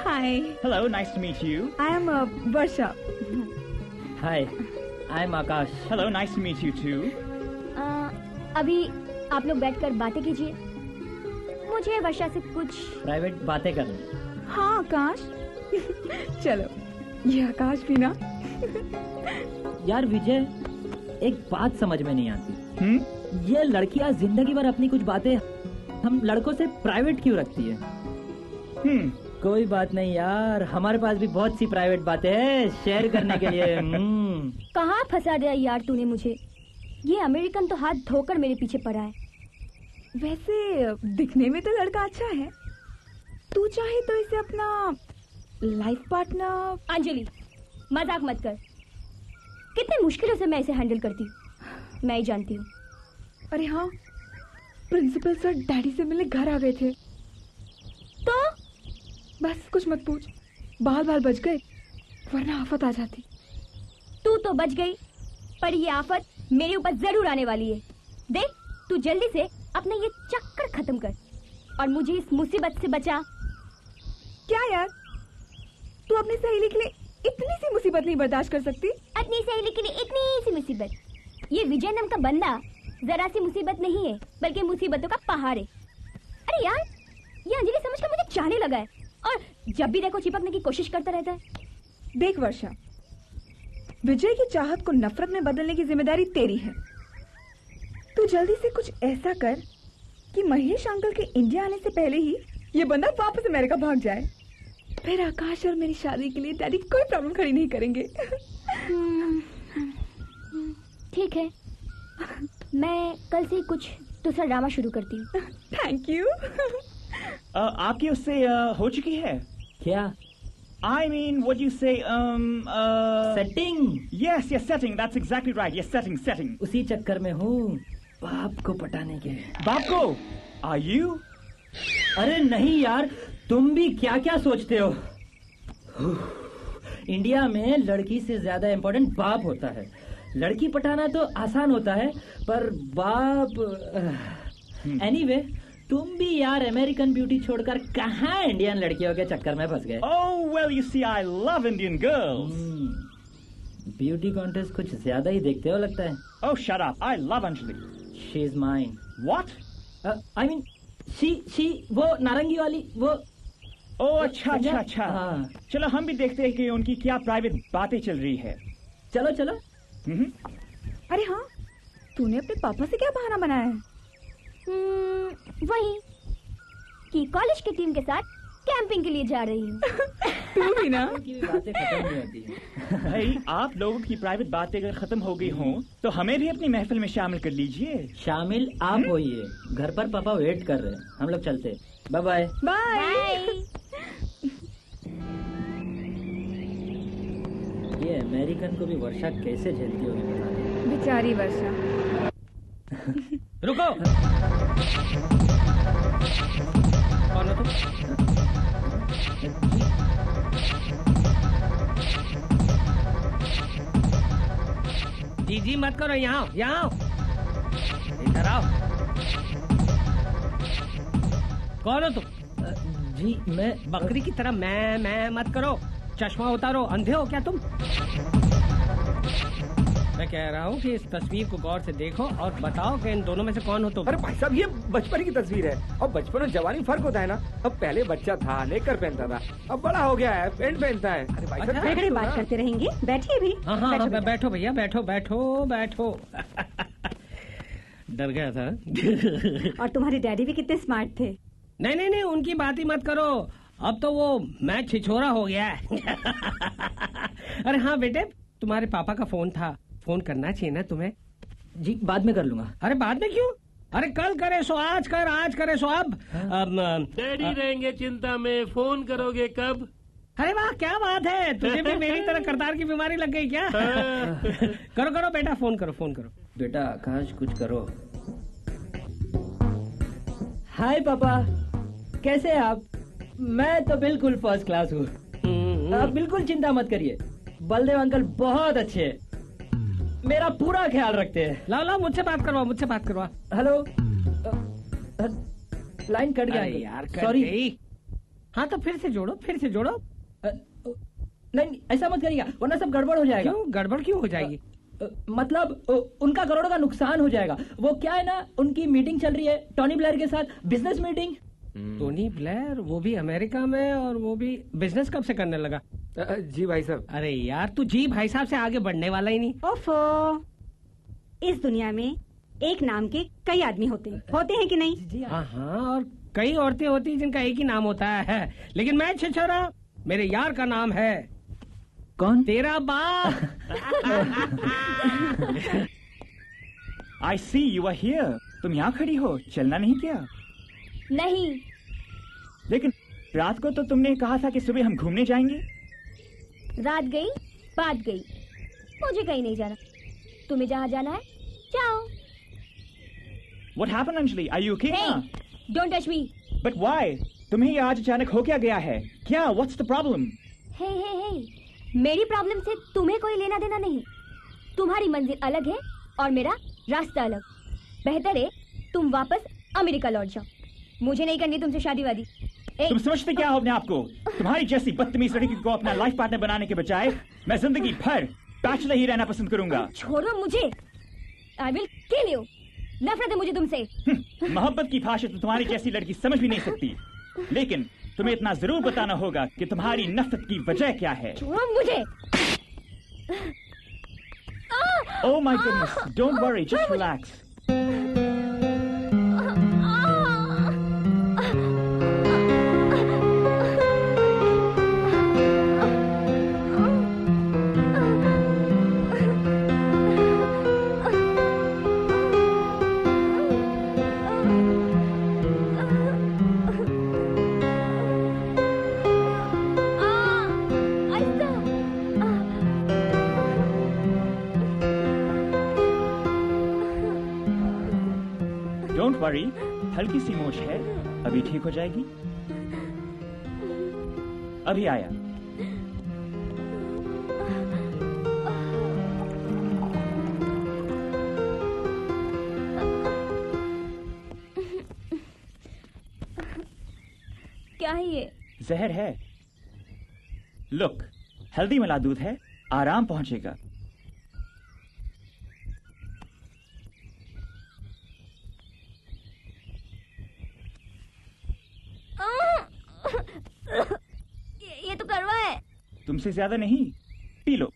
Hi. Hello, nice to meet you. I am Varsha. Hi, I am Akash. Hello, nice to meet you too. अभी आप लोग बैठकर बातें कीजिए, मुझे वर्षा से कुछ प्राइवेट बातें करनी। हाँ आकाश। चलो, ये आकाश भी ना। यार विजय, एक बात समझ में नहीं आती। ये लड़कियां जिंदगी भर अपनी कुछ बातें हम लड़कों से प्राइवेट क्यों रखती है? कोई बात नहीं यार, हमारे पास भी बहुत सी प्राइवेट बातें हैं शेयर करने के लिए। कहाँ फंसा दिया यार तूने मुझे। ये अमेरिकन तो हाथ धोकर मेरे पीछे पड़ा है। वैसे दिखने में तो लड़का अच्छा है, तू चाहे तो इसे अपना लाइफ पार्टनर। अंजलि, मजाक मत कर। कितने मुश्किलों से मैं इसे हैंडल करती हूँ, मैं ही जानती हूँ। अरे हाँ, प्रिंसिपल सर डैडी से मिलने घर आ गए थे। तो बस कुछ मत पूछ, बाल बच गए, वरना आफत आ जाती। तू तो बच गई, पर ये आफत मेरे ऊपर जरूर आने वाली है। देख, तू जल्दी से अपना ये चक्कर खत्म कर और मुझे इस मुसीबत से बचा। क्या यार, तू अपनी सहेली के लिए इतनी सी मुसीबत नहीं बर्दाश्त कर सकती? अपनी सहेली के लिए इतनी सी मुसीबत? ये विजय नाम का बंदा जरा सी मुसीबत नहीं है, बल्कि मुसीबतों का पहाड़ है। अरे यार, ये अंजलि समझकर मुझे चाहने लगा है और जब भी देखो चिपकने की कोशिश करता रहता है। देख वर्षा, विजय की चाहत को नफरत में बदलने की जिम्मेदारी तेरी है। तू जल्दी से कुछ ऐसा कर कि महेश अंकल के इंडिया आने से पहले ही ये बंदा वापस अमेरिका भाग जाए। फिर आकाश और मेरी शादी के लिए डैडी कोई प्रॉब्लम खड़ी नहीं करेंगे। ठीक है, मैं कल से कुछ दूसरा ड्रामा शुरू करती हूँ। Thank you. आपकी उससे हो चुकी है क्या? I mean, what you say, setting? Yes, setting. That's exactly right. Yes, setting. उसी चक्कर में हूँ, बाप को पटाने के। बाप को? Are you? अरे नहीं यार, तुम भी क्या क्या सोचते हो। इंडिया में लड़की से ज्यादा इम्पोर्टेंट बाप होता है। लड़की पटाना तो आसान होता है, पर बाप। एनीवे, तुम भी यार अमेरिकन ब्यूटी छोड़कर कहाँ इंडियन लड़कियों के चक्कर में फंस गए? Oh well, you see, I love Indian girls. Beauty contest कुछ ज्यादा ही देखते हो लगता है। Oh shut up! I love Anjali. She is mine. What? I mean, she वो नारंगी वाली वो। Oh अच्छा। चलो हम भी देखते हैं कि उनकी क्या प्राइवेट बातें चल रही है। चलो अरे हाँ, तूने अपने पापा से क्या बहाना बनाया है? वही कि कॉलेज की टीम के साथ कैंपिंग के लिए जा रही हूँ। तू भी ना? बातें खत्म नहीं होती हैं। भाई आप लोगों की प्राइवेट बातें अगर खत्म हो गई हों तो हमें भी अपनी महफिल में शामिल कर लीजिए। शामिल आप होइए, घर पर पापा वेट कर रहे हैं, हम लोग चलते। Bye bye. बाय। ये अमेरिकन को भी वर्षा कैसे झेलती होगी पता नहीं। बेचारी वर्षा। रुको। कौन हो तुम? जी मत करो, यहाँ यहाँ इधर आओ। कौन हो तुम? जी मैं बकरी की तरह मैं मत करो। चश्मा उतारो, अंधे हो क्या तुम? मैं कह रहा हूँ कि इस तस्वीर को गौर से देखो और बताओ कि इन दोनों में से कौन हो तुम? अरे भाई साहब, ये बचपन की तस्वीर है और बचपन और जवानी फर्क होता है ना। अब पहले बच्चा था, नेकर पहनता था, अब बड़ा हो गया है, पैंट पहनता है। अरे भाई साहब, झगड़े बात करते रहेंगे, बैठिए भी। हाँ, बैठो भैया, बैठो बैठो बैठो। डर गया था। और तुम्हारे डैडी भी कितने स्मार्ट थे। नहीं, उनकी बात ही मत करो। अब तो वो मैं छिछोरा हो गया है। अरे हाँ बेटे, तुम्हारे पापा का फोन था, फोन करना चाहिए ना तुम्हें। जी बाद में कर लूंगा। अरे बाद में क्यों? अरे कल करे सो आज कर, आज करे सो अब। डैडी रहेंगे चिंता में, फोन करोगे कब? अरे वाह, क्या बात है, तुझे भी मेरी तरह करतार की बीमारी लग गई क्या? करो बेटा, फोन करो। बेटा आकाश कुछ करो। हाय पापा, कैसे हैं आप? मैं तो बिल्कुल फर्स्ट क्लास हूँ। आप बिल्कुल चिंता मत करिए, बलदेव अंकल बहुत अच्छे हैं, मेरा पूरा ख्याल रखते हैं। लाओ मुझसे बात करवा। हेलो, लाइन कट गया यार, सॉरी। हाँ तो फिर से जोड़ो। नहीं ऐसा मत करिएगा, वरना सब गड़बड़ हो जाएगा। क्यों गड़बड़ क्यों हो जाएगी? मतलब उनका करोड़ों का नुकसान हो जाएगा। वो क्या है ना, उनकी मीटिंग चल रही है टोनी ब्लेयर के साथ, बिजनेस मीटिंग। टोनी ब्लेयर, वो भी अमेरिका में, और वो भी बिजनेस कब से करने लगा? जी भाई साहब। अरे यार, तू जी भाई साहब से आगे बढ़ने वाला ही नहीं। ओफो, इस दुनिया में एक नाम के कई आदमी होते हैं कि नहीं? हाँ, और कई औरतें होती हैं जिनका एक ही नाम होता है। लेकिन मैं छिछोरा, मेरे यार का नाम है कौन? तेरा बाप। I see you are here. तुम यहाँ खड़ी हो, चलना नहीं क्या? नहीं। लेकिन रात को तो तुमने कहा था कि सुबह हम घूमने जाएंगे। रात गई, बात गई, मुझे कहीं नहीं जाना। तुम्हें जहाँ जाना है जाओ। What happened, Anjali? Are you okay? Hey, don't touch me. But why? तुम्हें ये आज अचानक हो क्या गया है? क्या? What's the problem? Hey, मेरी प्रॉब्लम से तुम्हें कोई लेना देना नहीं। तुम्हारी मंजिल अलग है और मेरा रास्ता अलग। बेहतर है तुम वापस अमेरिका लौट जाओ। मुझे नहीं करनी तुमसे शादी वादी। तुम समझते क्या हो अपने आप को? तुम्हारी जैसी बदतमीज लड़की को अपना लाइफ पार्टनर बनाने के बजाय मैं जिंदगी भर बैचलर ही रहना पसंद करूंगा। छोड़ो मुझे। I will kill you. नफरत है मुझे तुमसे। मोहब्बत की भाषा तो तुम्हारी जैसी लड़की समझ भी नहीं सकती। लेकिन तुम्हें इतना जरूर बताना होगा कि तुम्हारी नफरत की वजह क्या है। छोड़ो मुझे। Oh my goodness, don't worry, just relax. Don't worry, हल्की सी मोच है, अभी ठीक हो जाएगी। अभी आया। क्या है ये? जहर है। लुक, हल्दी मिला दूध है, आराम पहुंचेगा। ये तो कड़वा है। तुमसे ज्यादा नहीं, पी लो।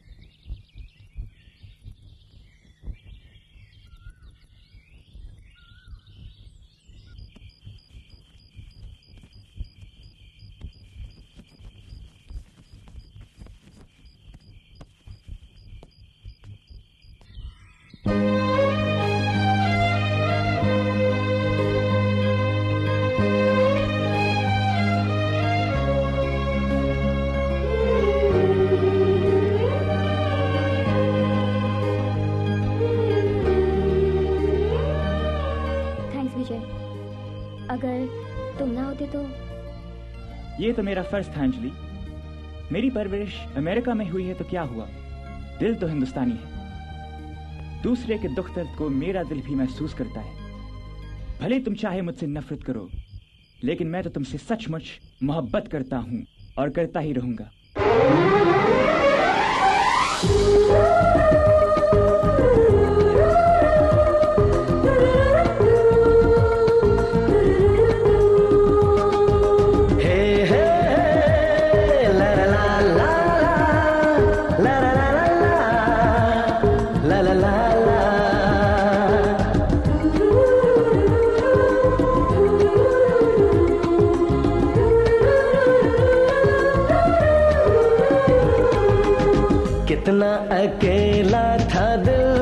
ये तो मेरा फर्ज था अंजलि। मेरी परवरिश अमेरिका में हुई है तो क्या हुआ, दिल तो हिंदुस्तानी है। दूसरे के दुख दर्द को मेरा दिल भी महसूस करता है। भले तुम चाहे मुझसे नफरत करो, लेकिन मैं तो तुमसे सचमुच मोहब्बत करता हूं और करता ही रहूंगा। कितना अकेला था दिल,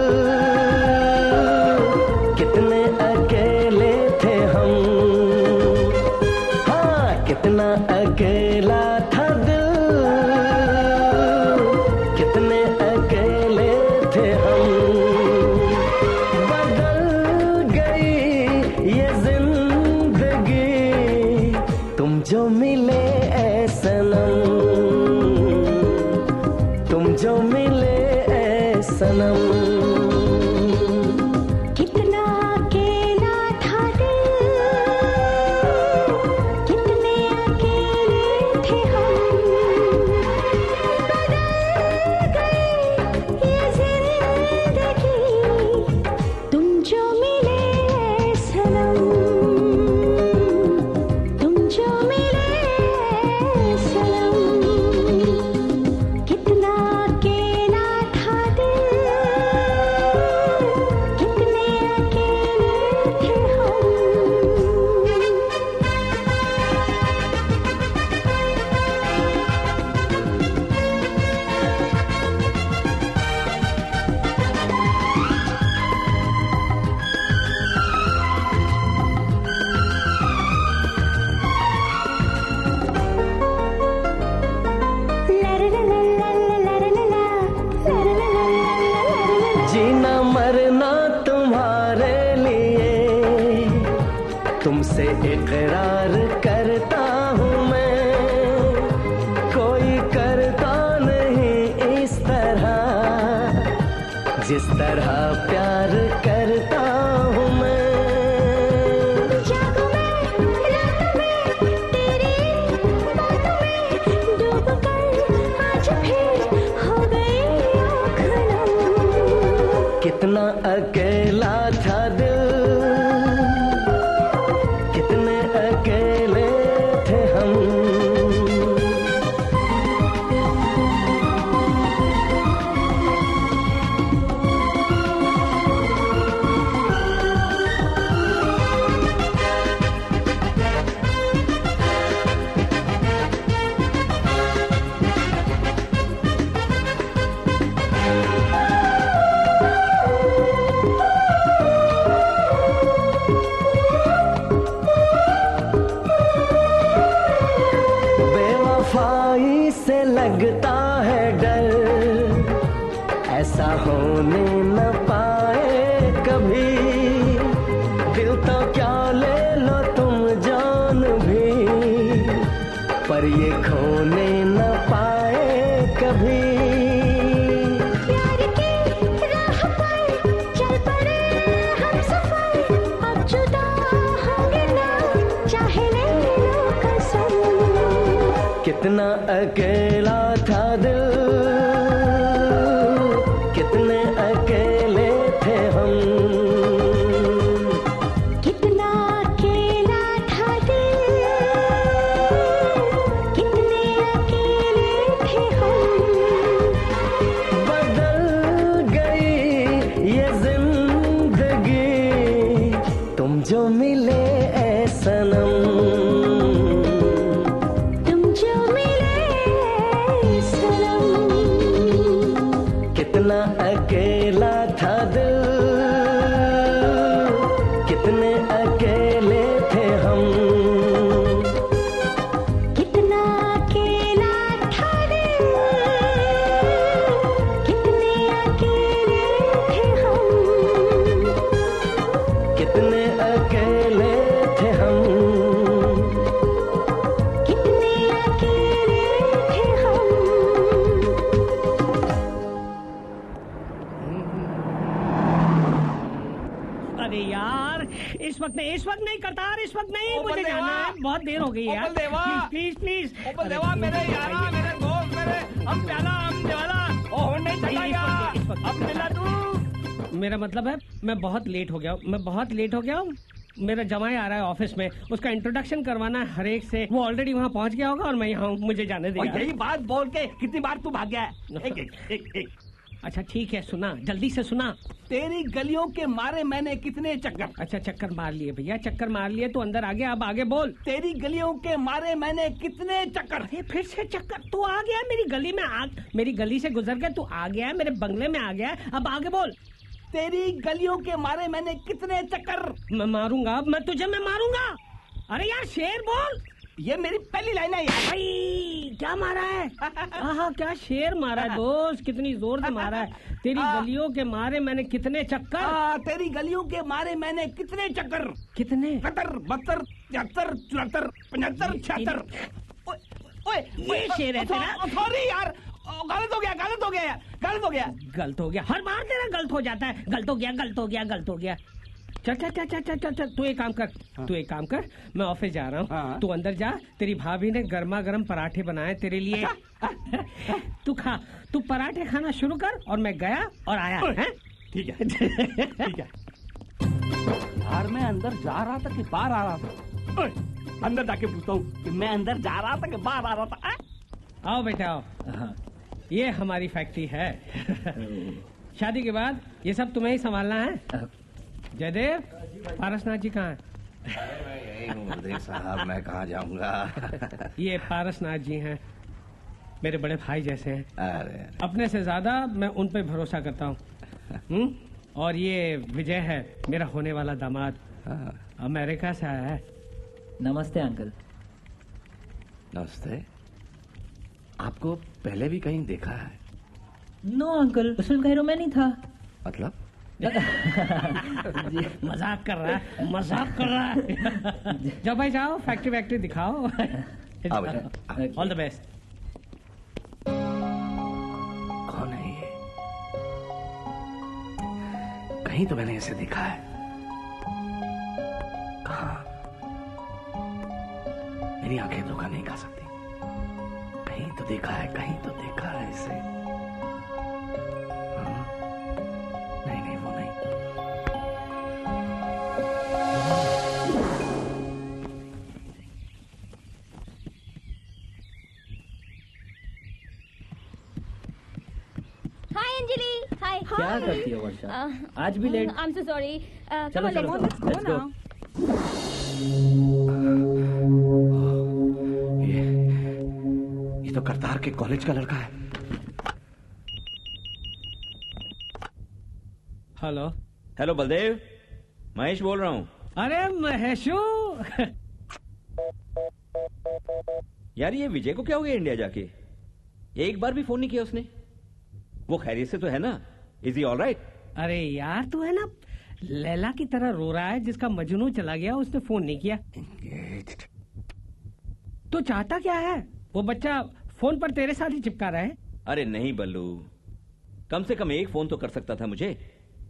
कितने अकेले थे हम। हाँ, कितना अकेला था दिल, कितने अकेले थे हम। बदल गई ये जिंदगी, तुम जो मिले ऐ सनम, तुम जो मिले ऐ सनम। कितना अकेला था दिल, कितने अकेले थे हम। बदल गई ये जिंदगी, तुम जो मिले ऐ सनम, तुम जो मिले ऐ सनम। कितना अकेला था दिल, कितने अकेले थे हम। जीना मरना तुम्हारे लिए, तुमसे इकरार करता हूँ मैं। कोई करता नहीं इस तरह, जिस तरह प्यार करता हूँ मैं। जागो मैं रात में तेरी बातों में डूब कर आज फिर हो गई आँख नम। कितना अकेला था दिल, कितने अकेले थे हम। बेवफाई से लगता है डर, ऐसा होने न पाए कभी। दिल तो क्या ले लो तुम जान भी, पर ये खोने न पाए कभी। प्यार की राह पर चल पड़े हम सफर, अब जुदा होंगे ना चाहे ले लो कसम। कितना अकेला था दिल, कितने अकेले थे हम। कितना अकेला था दिल, कितने अकेले थे हम। बदल गई ये जिंदगी, तुम जो मिले ऐ सनम, तुम जो मिले ऐ सनम। कितना अकेला था दिल, कितने अकेले थे हम। कितना अकेला था दिल, कितने अकेले थे हम। कितने अकेले अरे यार इस वक्त नहीं करतार, इस वक्त नहीं, मुझे जाना है, बहुत देर हो गई यार। प्लीज प्लीज देवा मेरे यारा, मेरे दोस्त, मेरे हम प्याला, हम देवाला, ओ नहीं चलाएगा, अब मिला तू। मेरा मतलब है मैं बहुत लेट हो गया हूँ, मेरा जमाई आ रहा है ऑफिस में, उसका इंट्रोडक्शन करवाना है हर एक से। वो ऑलरेडी वहाँ पहुँच गया होगा और मैं यहाँ हूँ, मुझे जाने दे। यही बात बोल के कितनी बार तू भाग गया है? एक। अच्छा ठीक है, सुना, जल्दी से सुना। तेरी गलियों के मारे मैंने कितने चक्कर। अच्छा चक्कर मार लिए भैया, चक्कर मार लिए, तो अंदर आ गया, अब आगे बोल। तेरी गलियों के मारे मैंने कितने चक्कर। अरे फिर से चक्कर, तू आ गया मेरी गली में, मेरी गली से गुजर के तू आ गया, मेरे बंगले में आ गया, अब आगे बोल। तेरी गलियों के मारे मैंने कितने चक्कर। मैं मारूंगा, मैं तुझे मारूंगा। अरे यार शेर बोल। ये मेरी पहली लाइन है यार। भाई क्या मारा है? हाँ क्या शेर मारा है दोस्त, कितनी जोर से मारा है। तेरी गलियों के मारे मैंने कितने चक्कर। तेरी गलियों के मारे मैंने कितने चक्कर। कितने? 71, 72, 73, 74, 75, 76। ये शेर है तेरा? सॉरी यार, गलत हो गया यार। हर बार तेरा गलत हो जाता है, गलत हो गया। चल तू एक काम कर, मैं ऑफिस जा रहा हूँ, तू अंदर जा, तेरी भाभी ने गर्मा गर्म पराठे बनाए तेरे लिए। तू खा, तू पराठे खाना शुरू कर, और मैं गया और आया। ठीक है। यार मैं अंदर जा रहा था कि बाहर आ रहा था? अंदर जाके पूछता हूँ कि मैं अंदर जा रहा था कि बाहर आ रहा था। आओ बेटा आओ, ये हमारी फैक्ट्री है। शादी के बाद ये सब तुम्हें ही संभालना है। जयदेव, पारसनाथ जी कहाँ हैं? मैं यही हूँ बलदेव साहब, मैं कहाँ जाऊँगा। ये पारसनाथ जी हैं, मेरे बड़े भाई जैसे हैं। अरे अपने से ज्यादा मैं उन पे भरोसा करता हूँ। और ये विजय है, मेरा होने वाला दामाद, अमेरिका से आया है। नमस्ते अंकल। नमस्ते। आपको पहले भी कहीं देखा है? नो अंकल, उस फिल्म का हीरो मैं नहीं था। मतलब? मजाक कर रहा है। जाओ भाई जाओ, फैक्ट्री दिखाओ। All the best. कौन है ये? कहीं तो मैंने इसे देखा है। कहाँ? मेरी आंखें धोखा नहीं खा सकती। कहीं तो देखा है इसे। नहीं वो नहीं। हाय अंजलि। हाय। क्या करती हो वर्षा? आज भी late. I am so sorry. चलो लेट्स गो। ये तो करतार के कॉलेज का लड़का है। हेलो बलदेव, महेश बोल रहा हूँ। अरे महेशू। यार ये विजय को क्या हो गया इंडिया जाके? एक बार भी फोन नहीं किया उसने। वो खैरियत से तो है ना? Is he all right? अरे यार तू है ना लैला की तरह रो रहा है, जिसका मजनू चला गया, उसने फोन नहीं किया। तो चाहता क्या है? वो बच्चा फोन पर तेरे साथ ही चिपका रहा है। अरे नहीं बल्लू, कम से कम एक फोन तो कर सकता था मुझे।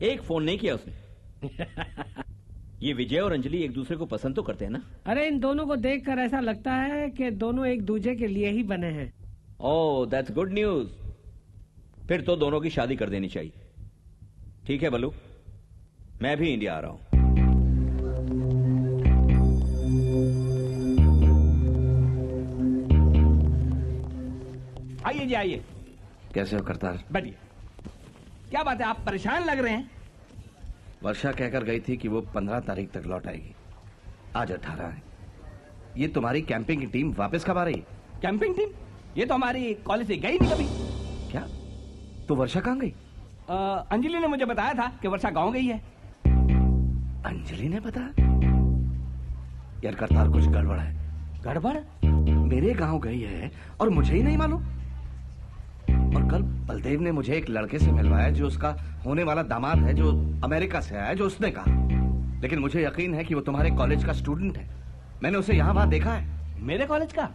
एक फोन नहीं किया उसने। ये विजय और अंजलि एक दूसरे को पसंद तो करते हैं ना? अरे इन दोनों को देखकर ऐसा लगता है कि दोनों एक दूसरे के लिए ही बने हैं। Oh that's good news. फिर तो दोनों की शादी कर देनी चाहिए। ठीक है बल्लू, मैं भी इंडिया आ रहा हूं। आइए जी आइए। कैसे हो करतार? बढ़िया। क्या बात है, आप परेशान लग रहे हैं? वर्षा कहकर गई थी कि वो 15 तारीख तक लौट आएगी। आज 18 है। ये तुम्हारी कैंपिंग की टीम वापस कब आ रही? Camping team? ये तो हमारी कॉलेज से गई नहीं कभी। क्या? तो वर्षा कहाँ गई? अंजलि ने मुझे बताया था कि वर्षा गांव गई है। अंजलि ने बताया? यार करतार, कुछ गड़बड़ है। गड़बड़? मेरे गांव गई है और मुझे ही नहीं मालूम। और कल बलदेव ने मुझे एक लड़के से मिलवाया जो उसका होने वाला दामाद है, जो अमेरिका से आया, जो उसने कहा। लेकिन मुझे यकीन है कि वो तुम्हारे कॉलेज का स्टूडेंट है। मैंने उसे यहाँ वहां देखा है। मेरे कॉलेज का?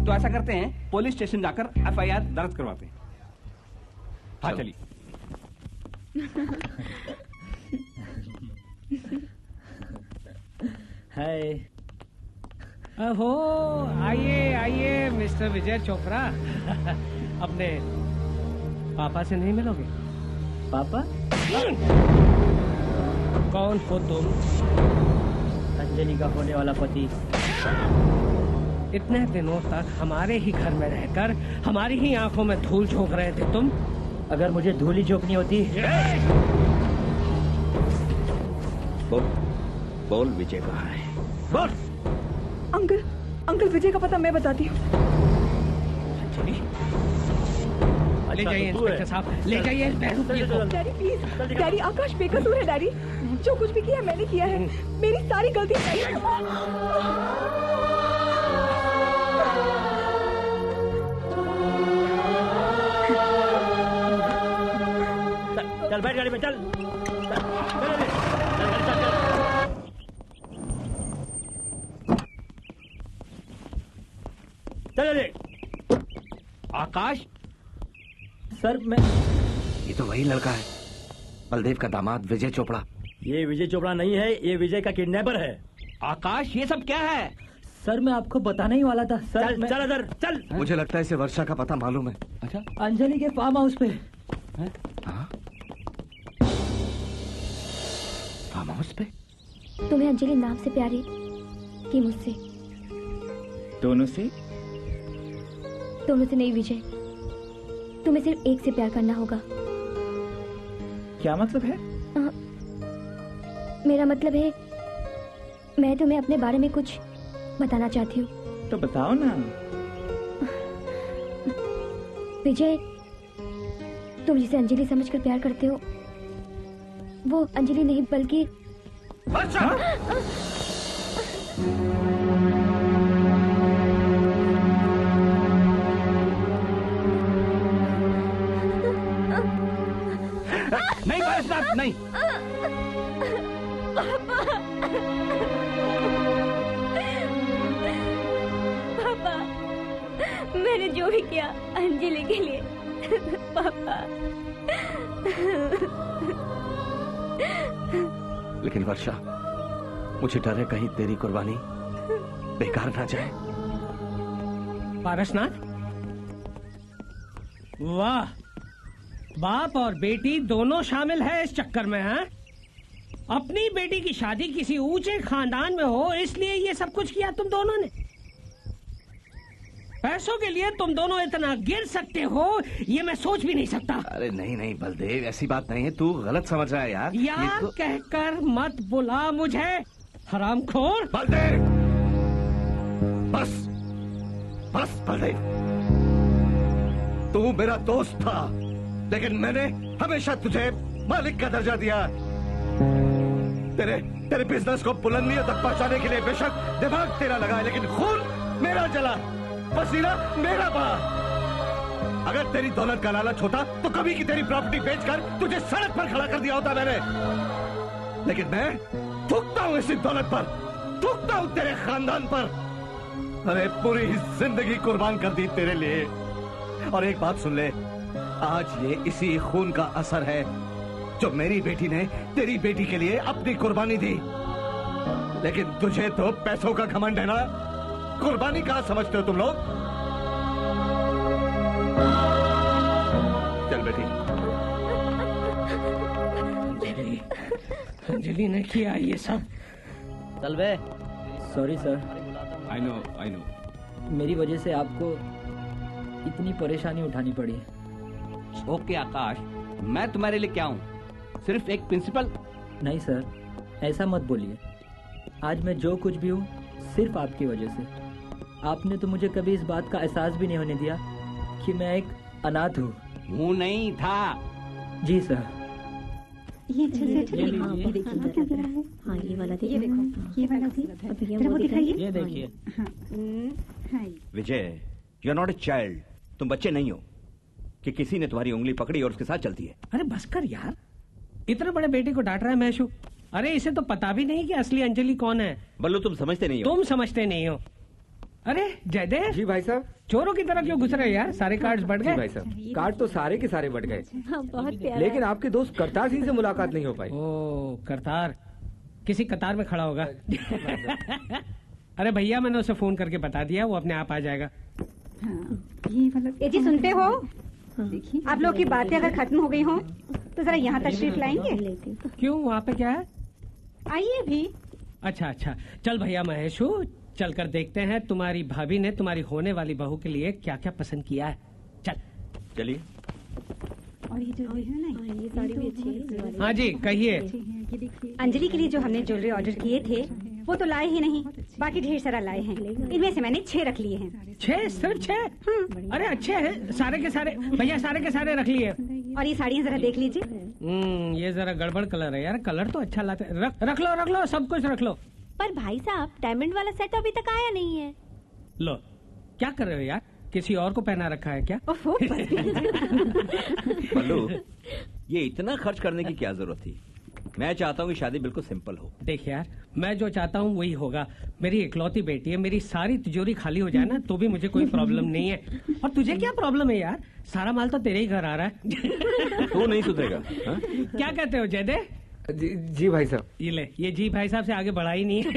तो ऐसा करते हैं, पुलिस स्टेशन जाकर FIR दर्ज करवाते हैं। हाँ चलिए। हाय। हो आइए आइए मिस्टर विजय चोपड़ा। अपने पापा से नहीं मिलोगे? पापा? कौन हो तुम? अंजलि का होने वाला पति। इतने दिनों तक हमारे ही घर में रहकर हमारी ही आंखों में धूल झोंक रहे थे तुम। अगर मुझे धूल ही झोंकनी होती। बोल विजय कहाँ है? बोल। अंकल विजय का पता मैं बताती हूँ। ले जाइए इंस्पेक्टर साहब, ले जाइए डैडी प्लीज। डैडी आकाश बेकसूर है डैडी। जो कुछ भी किया मैंने किया है। मेरी सारी गलती है। चल बैठ गाड़ी में चल। चल आकाश। सर मैं ये तो वही लड़का है, बलदेव का दामाद विजय चोपड़ा। ये विजय चोपड़ा नहीं है, ये विजय का किडनैपर है। आकाश ये सब क्या है? सर मैं आपको बताने ही वाला था सर। चल चल इधर चल। मुझे लगता है इसे वर्षा का पता मालूम है। अच्छा, अंजलि के फार्म हाउस पे। फार्म हाउस पे? तुम्हें अंजलि नाम से प्यारी कि मुझसे? दोनों से? दोनों से नहीं विजय, तुम्हें सिर्फ एक से प्यार करना होगा। क्या मतलब है? मेरा मतलब है मैं तुम्हें अपने बारे में कुछ बताना चाहती हूँ। तो बताओ ना। विजय, तुम जिसे अंजलि समझकर प्यार करते हो वो अंजलि नहीं बल्कि नहीं पारसनाथ नहीं। पापा, मैंने जो भी किया अंजलि के लिए। पापा। लेकिन वर्षा, मुझे डर है कहीं तेरी कुर्बानी बेकार ना जाए। पारसनाथ, वाह, बाप और बेटी दोनों शामिल है इस चक्कर में। हैं? अपनी बेटी की शादी किसी ऊंचे खानदान में हो इसलिए ये सब कुछ किया तुम दोनों ने। पैसों के लिए तुम दोनों इतना गिर सकते हो ये मैं सोच भी नहीं सकता। अरे नहीं नहीं बलदेव, ऐसी बात नहीं है, तू गलत समझ रहा है यार। यार तो... कहकर मत बुला मुझे हरामखोर। बलदेव बस बस बलदेव, तू मेरा दोस्त था लेकिन मैंने हमेशा तुझे मालिक का दर्जा दिया। तेरे बिजनेस को बुलंदियों तक पहुंचाने के लिए बेशक दिमाग तेरा लगा है लेकिन खून मेरा जला, पसीना मेरा बहा। अगर तेरी दौलत का लालच होता तो कभी की तेरी प्रॉपर्टी बेचकर तुझे सड़क पर खड़ा कर दिया होता मैंने। लेकिन मैं थूकता हूं इसी दौलत पर, थूकता हूं तेरे खानदान पर। अरे पूरी जिंदगी कुर्बान कर दी तेरे लिए। और एक बात सुन ले, आज ये इसी खून का असर है जो मेरी बेटी ने तेरी बेटी के लिए अपनी कुर्बानी दी। लेकिन तुझे तो पैसों का घमंड है ना, कुर्बानी कहाँ समझते हो तुम लोग? चल बेटी। अंजलि ने किया ये सब। चल बे। Sorry sir. I know. मेरी वजह से आपको इतनी परेशानी उठानी पड़ी। ओके आकाश, मैं तुम्हारे लिए क्या हूँ? सिर्फ एक प्रिंसिपल? नहीं सर, ऐसा मत बोलिए। आज मैं जो कुछ भी हूँ सिर्फ आपकी वजह से। आपने तो मुझे कभी इस बात का एहसास भी नहीं होने दिया कि मैं एक अनाथ हूँ। हूँ नहीं था। जी सर। ये देखिए। हाँ ये वाला देखिए। ये वाला दिखाइए। ये देखिए। Vijay, you are not a child. तुम बच्चे नहीं हो कि किसी ने तुम्हारी उंगली पकड़ी और उसके साथ चलती है। अरे बस कर यार, इतने बड़े बेटे को डांट रहा है मैशू। अरे इसे तो पता भी नहीं कि असली अंजलि कौन है। बल्लू तुम समझते नहीं हो। तुम समझते नहीं हो। अरे जयदेव। जी भाई साहब। चोरों की तरह क्यों घुस रहे यार? सारे कार्ड्स बढ़ गए। भाई साहब, कार्ड तो सारे के सारे बढ़ गए। बहुत प्यारा। लेकिन आपके दोस्त करतार सिंह से मुलाकात नहीं हो पाई। ओ करतार, किसी कतार में खड़ा होगा। अरे भैया मैंने उसे फोन करके बता दिया, वो अपने आप आ जाएगा। ये मतलब जी सुनते हो? आप लोग की बातें अगर खत्म हो गई हो तो जरा यहाँ तशरीफ लाएंगे। क्यों, वहाँ पे क्या है? आइए भी। अच्छा अच्छा, चल भैया महेशू, चल कर देखते हैं तुम्हारी भाभी ने तुम्हारी होने वाली बहू के लिए क्या क्या पसंद किया है। चल चलिए। और ये जो है ना, ये साड़ी भी अच्छी है। हाँ जी कहिए। अंजलि के लिए जो हमने ज्वेलरी ऑर्डर किए थे वो तो लाए ही नहीं, बाकी ढेर सारा लाए हैं। इनमें से मैंने 6 रख लिए हैं। 6? सिर्फ 6? अरे अच्छे हैं सारे के सारे भैया, सारे के सारे रख लिए। और ये साड़ियाँ जरा देख लीजिए। ये जरा गड़बड़ कलर है यार, कलर तो अच्छा लाते। रख लो सब कुछ रख लो। पर भाई साहब डायमंड वाला सेट अभी तक आया नहीं है। लो क्या कर रहे हो यार, किसी और को पहना रखा है क्या? बल्लू, ये इतना खर्च करने की क्या जरूरत थी? मैं चाहता हूँ कि शादी बिल्कुल सिंपल हो। देख यार, मैं जो चाहता हूँ वही होगा। मेरी इकलौती बेटी है, मेरी सारी तिजोरी खाली हो जाए ना तो भी मुझे कोई प्रॉब्लम नहीं है। और तुझे क्या प्रॉब्लम है यार, सारा माल तो तेरे ही घर आ रहा है। तू नहीं सुधरेगा। क्या कहते हो जयदेव? जी भाई साहब। ये ले, ये जी भाई साहब से आगे बढ़ा ही नहीं है।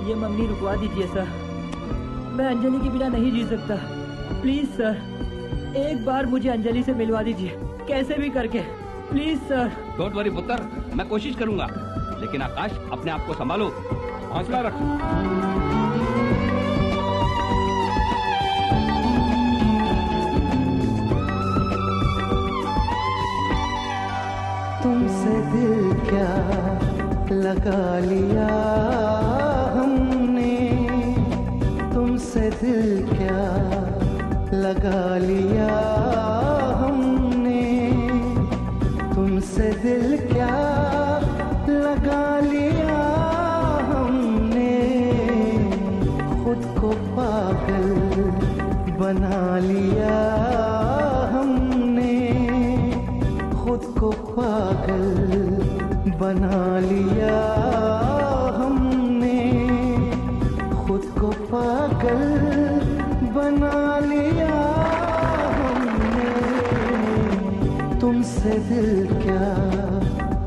ये मम्मी रुकवा दीजिए सर, मैं अंजलि के बिना नहीं जी सकता। प्लीज सर, एक बार मुझे अंजलि से मिलवा दीजिए, कैसे भी करके, प्लीज सर। डोंट वरी पुत्र, मैं कोशिश करूंगा, लेकिन आकाश अपने आप को संभालो, हौसला रखो। तुमसे दिल क्या लगा लिया हमने, तुमसे दिल क्या लगा लिया हमने, तुमसे दिल क्या लगा लिया हमने, खुद को पागल बना लिया हमने, खुद को पागल बना लिया हमने, खुद को पागल बना लिया हमने, तुमसे दिल क्या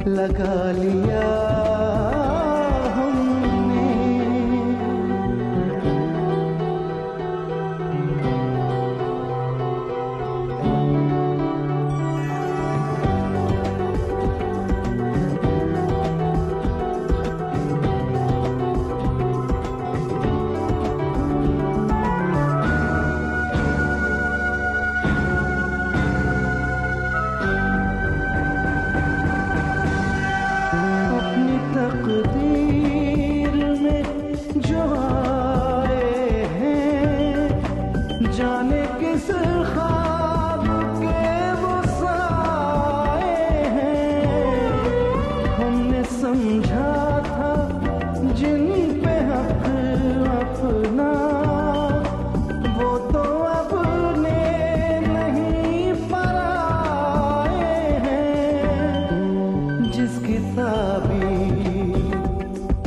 लगा लिया हमने। अपनी तकदीर में जो आए हैं, जाने किस ख्वाब के वो साए हैं, हमने समझा था जिन पे हक अपना, वो तो अपने नहीं पराए हैं, जिसकी ताबीर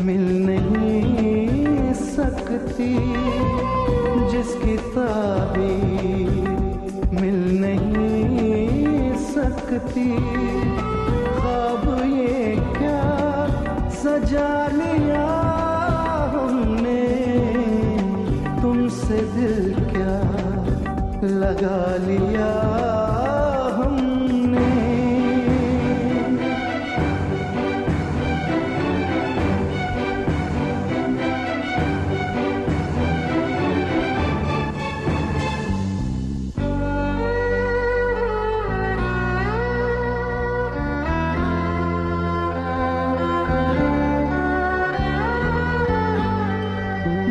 मिल नहीं सकती, जिसकी ताबीर मिल नहीं सकती, ख्वाब ये क्या सजा लिया हमने, तुमसे दिल क्या लगा लिया हमने।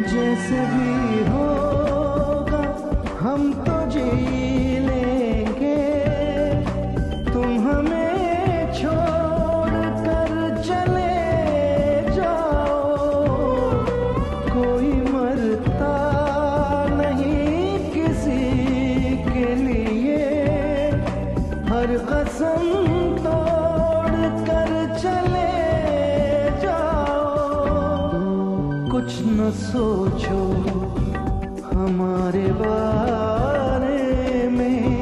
जैसे भी होगा हम तो जी लेंगे, तुम हमें छोड़ कर चले जाओ। कोई मरता नहीं किसी के लिए, हर कसम तोड़ कर चले जाओ। कुछ न सोचो हमारे बारे में,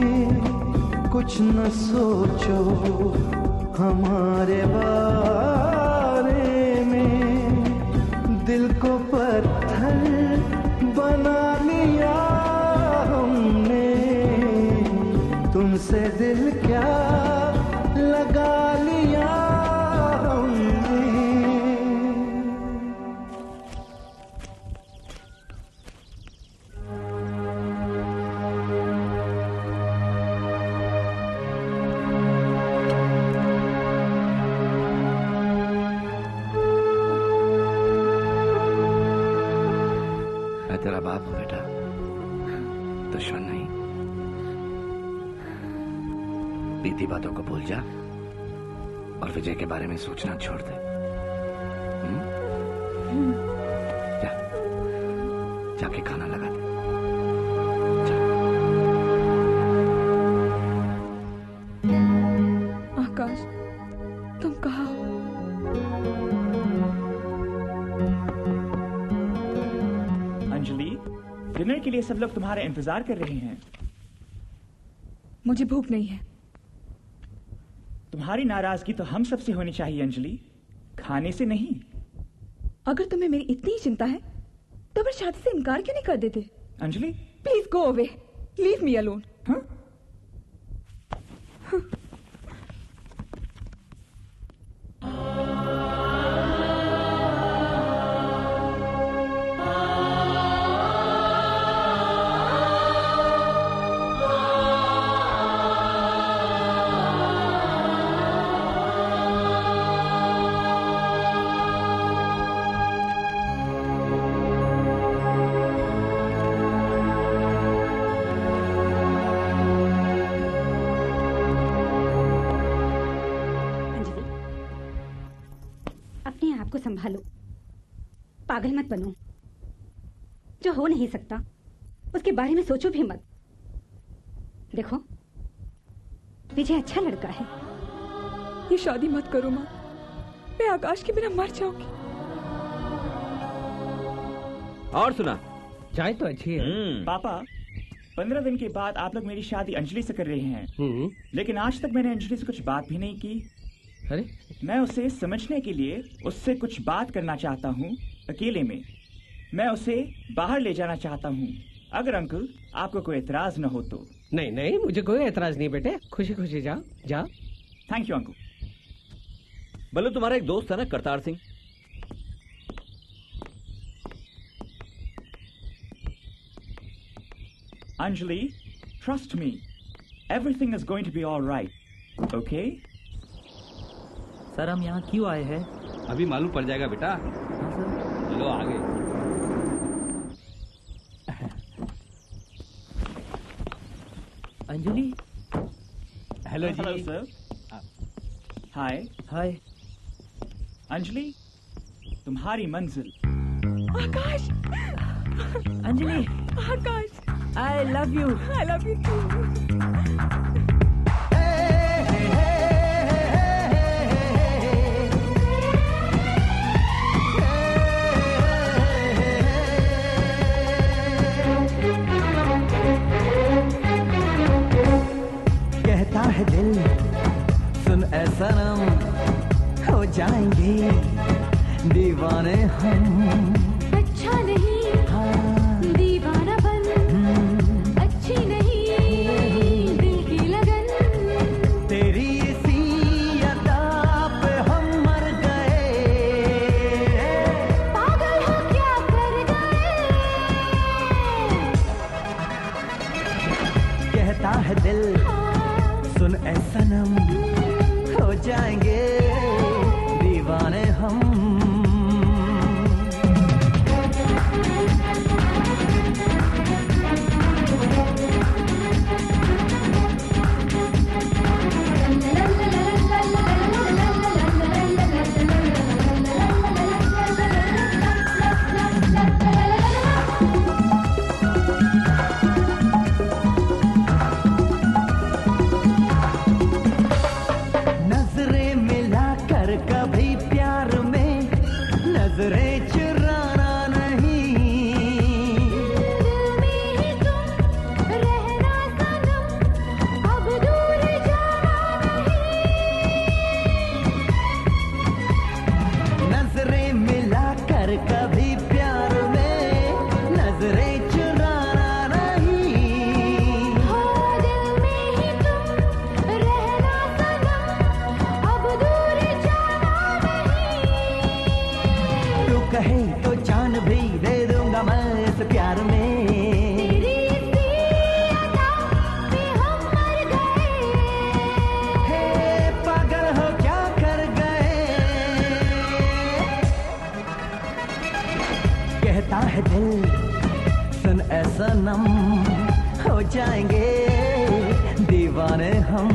कुछ न सोचो हमारे बारे में। दिल को पत्थर बना लिया हमने, तुमसे दिल क्या लगा लिया हमने। तेरा बाप हूं बेटा, दुश्मन नहीं। बीती बातों को भूल जा और विजय के बारे में सोचना छोड़ दे। जा, जाके खाना लगा दे। आकाश, तुम कहाँ हो? अंजलि, डिनर के लिए सब लोग तुम्हारा इंतजार कर रहे हैं। मुझे भूख नहीं है। तुम्हारी नाराजगी तो हम सबसे होनी चाहिए अंजलि, खाने से नहीं। अगर तुम्हें मेरी इतनी चिंता है तो फिर शादी से इनकार क्यों नहीं कर देते? Anjali, please go away, leave me alone. को संभालो, पागल मत बनो। जो हो नहीं सकता उसके बारे में सोचो भी मत। देखो, विजय अच्छा लड़का है। ये शादी मत करो माँ, मैं आकाश के बिना मर जाऊंगी। और सुना, चाय तो अच्छी है। पापा, 15 दिन के बाद आप लोग मेरी शादी अंजलि से कर रहे हैं, लेकिन आज तक मैंने अंजलि से कुछ बात भी नहीं की। अरे, मैं उसे समझने के लिए उससे कुछ बात करना चाहता हूँ अकेले में। मैं उसे बाहर ले जाना चाहता हूँ, अगर अंकल आपको कोई एतराज न हो तो। नहीं नहीं, मुझे कोई एतराज नहीं बेटे, खुशी खुशी जाओ जाओ। Thank you uncle. बल्लू, तुम्हारा एक दोस्त है ना Kartar Singh, Anjali, trust me. Everything is going to be all right. Okay? Sir, हम यहाँ क्यों आए हैं? अभी मालूम पड़ जाएगा बेटा। चलो आगे। अंजलि। हेलो जी। Hello sir. Hi. Hi. Anjali, तुम्हारी मंजिल। आकाश। अंजलि। आकाश। I love you. I love you too. कहता है दिल, सुन ऐ सनम, हो जाएंगे दीवाने हम। अच्छा नहीं दीवाना बन, अच्छी नहीं है दिल सुन ऐ सनम हो जाएंगे दीवाने हम। नजरें मिलाकर कभी प्यार में नजरें चुराना नहीं। दिल में ही तुम रहना सनम अब दूर जाना नहीं। नजरें मिलाकर कभी प्यार में नजरें चुराना नहीं। हो दिल में ही तुम रहना सनम अब दूर जाना नहीं। तू कहे तो जान भी दे दूंगा मैं इस प्यार में। तेरी इसी अदा पे हम मर गए। हे पागल हो क्या कर गए। कहता है दिल सुन ऐ सनम हो जाएंगे दीवाने हम।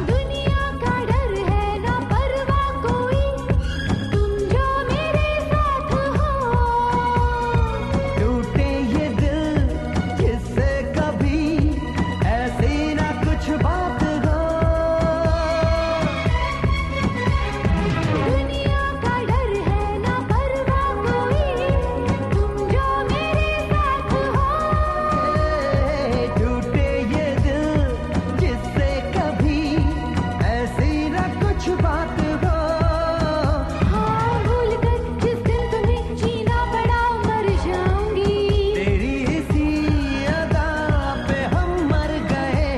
दुनिया का डर है ना परवाह कोई तुम जो मेरे साथ हो। टूटे ये दिल जिससे कभी ऐसी ना कुछ बात हो। दुनिया का डर है ना परवाह कोई तुम जो मेरे साथ हो। टूटे ये दिल जिससे कभी ऐसी ना कुछ बात हो। हाँ भूल कर जिस दिन तुम्हें जीना पड़ा मर जाऊंगी। तेरी इसी अदा पे हम मर गए।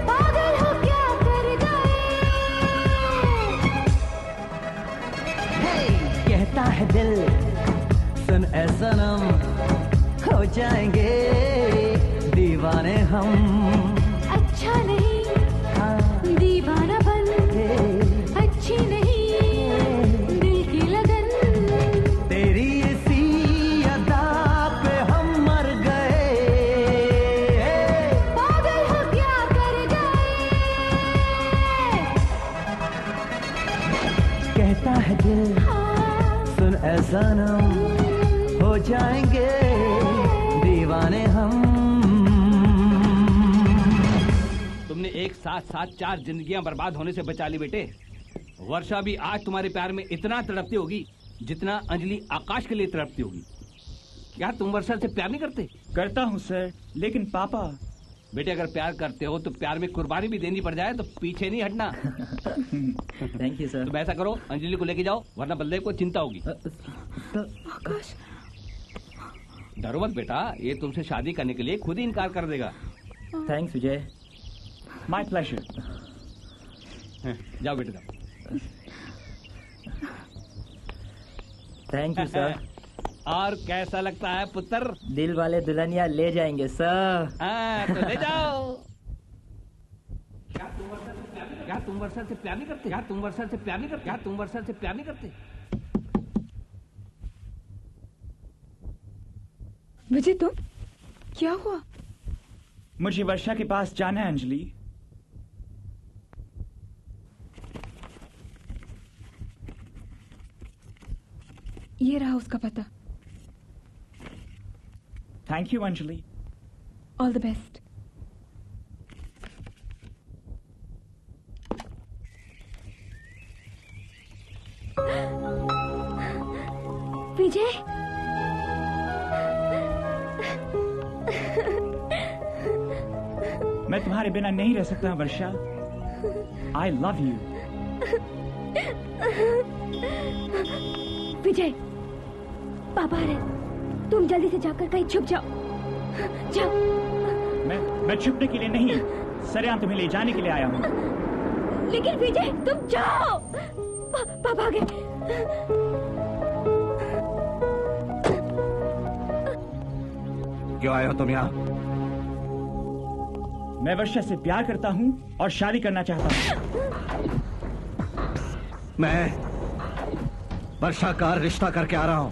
पागल हो क्या कर गए। कहता है दिल सुन ऐ सनम हो जाएंगे दीवाने हम। अच्छा नहीं दीवाना बन अच्छी नहीं दिल की लगन। तेरी इसी अदा पे हम मर गए। पागल हो क्या कर गए। कहता है दिल सुन ऐ सनम हो जाएंगे दीवाने हम। तुमने एक साथ साथ 4 जिंदगियां बर्बाद होने से बचा ली बेटे। वर्षा भी आज तुम्हारे प्यार में इतना तड़पती होगी जितना अंजलि आकाश के लिए तड़पती होगी। क्या तुम वर्षा से प्यार नहीं करते? करता हूँ सर, लेकिन पापा। बेटे अगर प्यार करते हो तो प्यार में कुर्बानी भी देनी पड़ जाए तो पीछे नहीं हटना। Thank you sir. तुम ऐसा करो अंजलि को लेके जाओ वरना बलदेव को चिंता होगी। आकाश डरो मत बेटा, ये तुमसे शादी करने के लिए खुद ही इनकार कर देगा। Thanks Vijay. My pleasure. जाओ बेटे जाओ। Thank you sir. और कैसा लगता है पुत्र? दिल वाले दुल्हनिया ले जाएंगे सर। हाँ तो ले जाओ। क्या तुम वर्षा से प्यार नहीं करते? क्या तुम वर्षा से प्यार नहीं करते? क्या तुम वर्षा से प्यार नहीं करते? विजय तुम क्या हुआ? मुझे वर्षा के पास जाना है अंजलि। ये रहा उसका पता। Thank you Anjali. All the best. Vijay मैं तुम्हारे बिना नहीं रह सकता वर्षा। I love you. विजय, पापा आ रहे, तुम जल्दी से जाकर कहीं छुप जाओ। जाओ। मैं छुपने के लिए नहीं, सरेआम तुम्हें ले जाने के लिए आया हूँ। लेकिन विजय, तुम जाओ। पापा आ गए। क्यों आए हो तुम यहाँ? मैं वर्षा से प्यार करता हूँ और शादी करना चाहता हूँ। मैं वर्षा का रिश्ता करके आ रहा हूँ,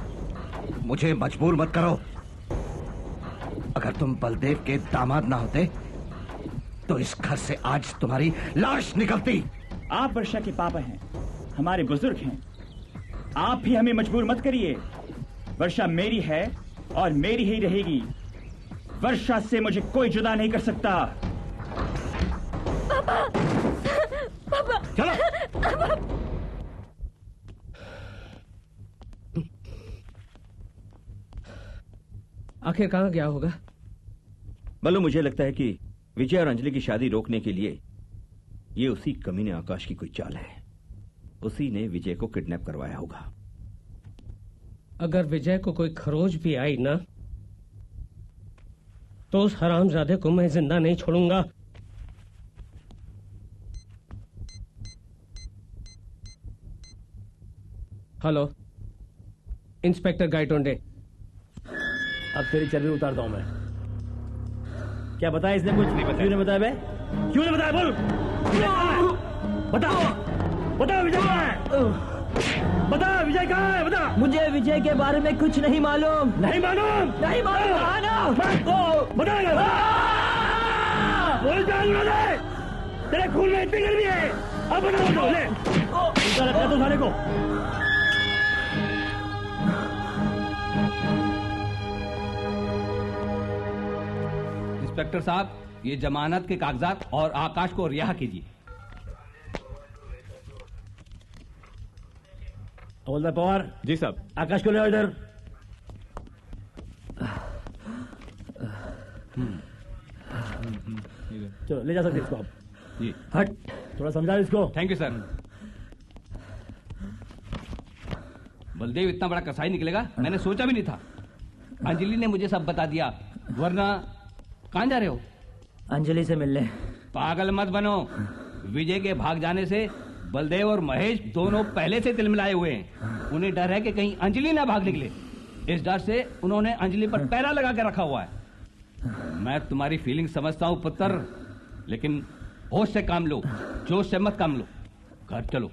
मुझे मजबूर मत करो। अगर तुम बलदेव के दामाद ना होते तो इस घर से आज तुम्हारी लाश निकलती। आप वर्षा के पापा हैं, हमारे बुजुर्ग हैं। आप भी हमें मजबूर मत करिए। वर्षा मेरी है और मेरी ही रहेगी। वर्षा से मुझे कोई जुदा नहीं कर सकता। पापा, पापा, चलो। आखिर कहाँ गया होगा? बल्लू, मुझे लगता है कि विजय और अंजलि की शादी रोकने के लिए ये उसी कमीने आकाश की कोई चाल है। उसी ने विजय को किडनैप करवाया होगा। अगर विजय को कोई खरोच भी आई ना, तो उस हरामजादे को मैं जिंदा नहीं छोड़ूंगा। Hello, inspector Gaitonde. अब तेरी चर्बी उतारता हूं मैं। क्या बताया इसने? कुछ नहीं बताया। क्यों नहीं बताया बे? क्यों नहीं बताया? बोल। बता, बता विजय कहाँ है? बता विजय कहाँ है? बता। मुझे विजय के बारे में कुछ नहीं मालूम। नहीं मालूम? नहीं मालूम। बता ना। बोल जान दे। तेरे खून में इतनी गर्मी है। अब बता ले। उनका रखा तो साले को। इंस्पेक्टर साहब, ये जमानत के कागजात और आकाश को रिहा कीजिए। हवलदार पवार। जी साहब। आकाश को ले आओ इधर। चलो ले जा सकते इसको आप। जी। हट, थोड़ा समझा इसको। Thank you sir. बलदेव इतना बड़ा कसाई निकलेगा मैंने सोचा भी नहीं था। अंजलि ने मुझे सब बता दिया, वरना कहाँ जा रहे हो? अंजलि से मिलने। पागल मत बनो। विजय के भाग जाने से बलदेव और महेश दोनों पहले से तिलमिलाए हुए हैं। उन्हें डर है कि कहीं अंजलि ना भाग निकले। इस डर से उन्होंने अंजलि पर पैरा लगा के रखा हुआ है। मैं तुम्हारी फीलिंग समझता हूँ पुत्र, लेकिन होश से काम लो, जोश से मत काम लो। घर चलो।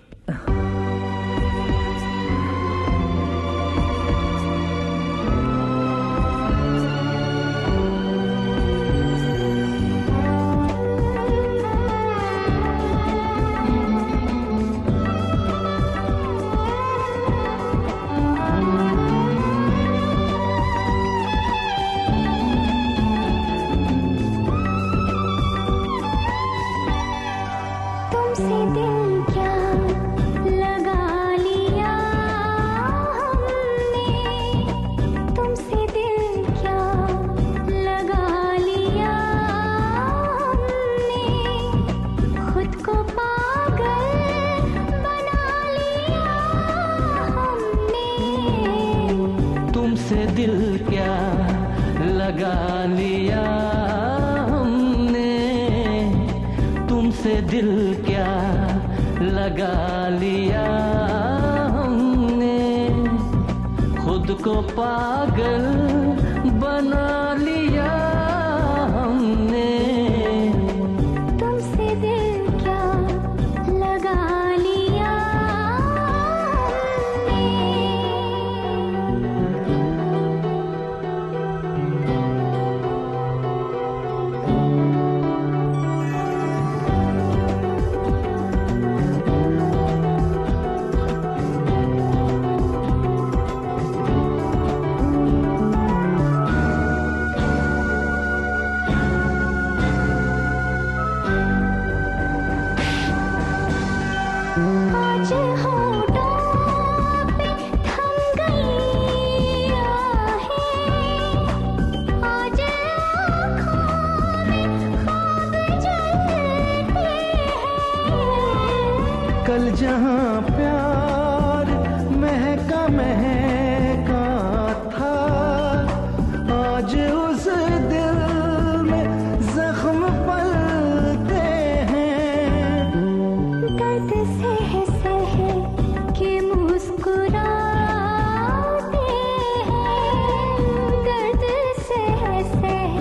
जहां प्यार महका महका था, आज उस दिल में जख्म पलते हैं। दर्द सह सह के मुस्कुराते हैं, दर्द सह सह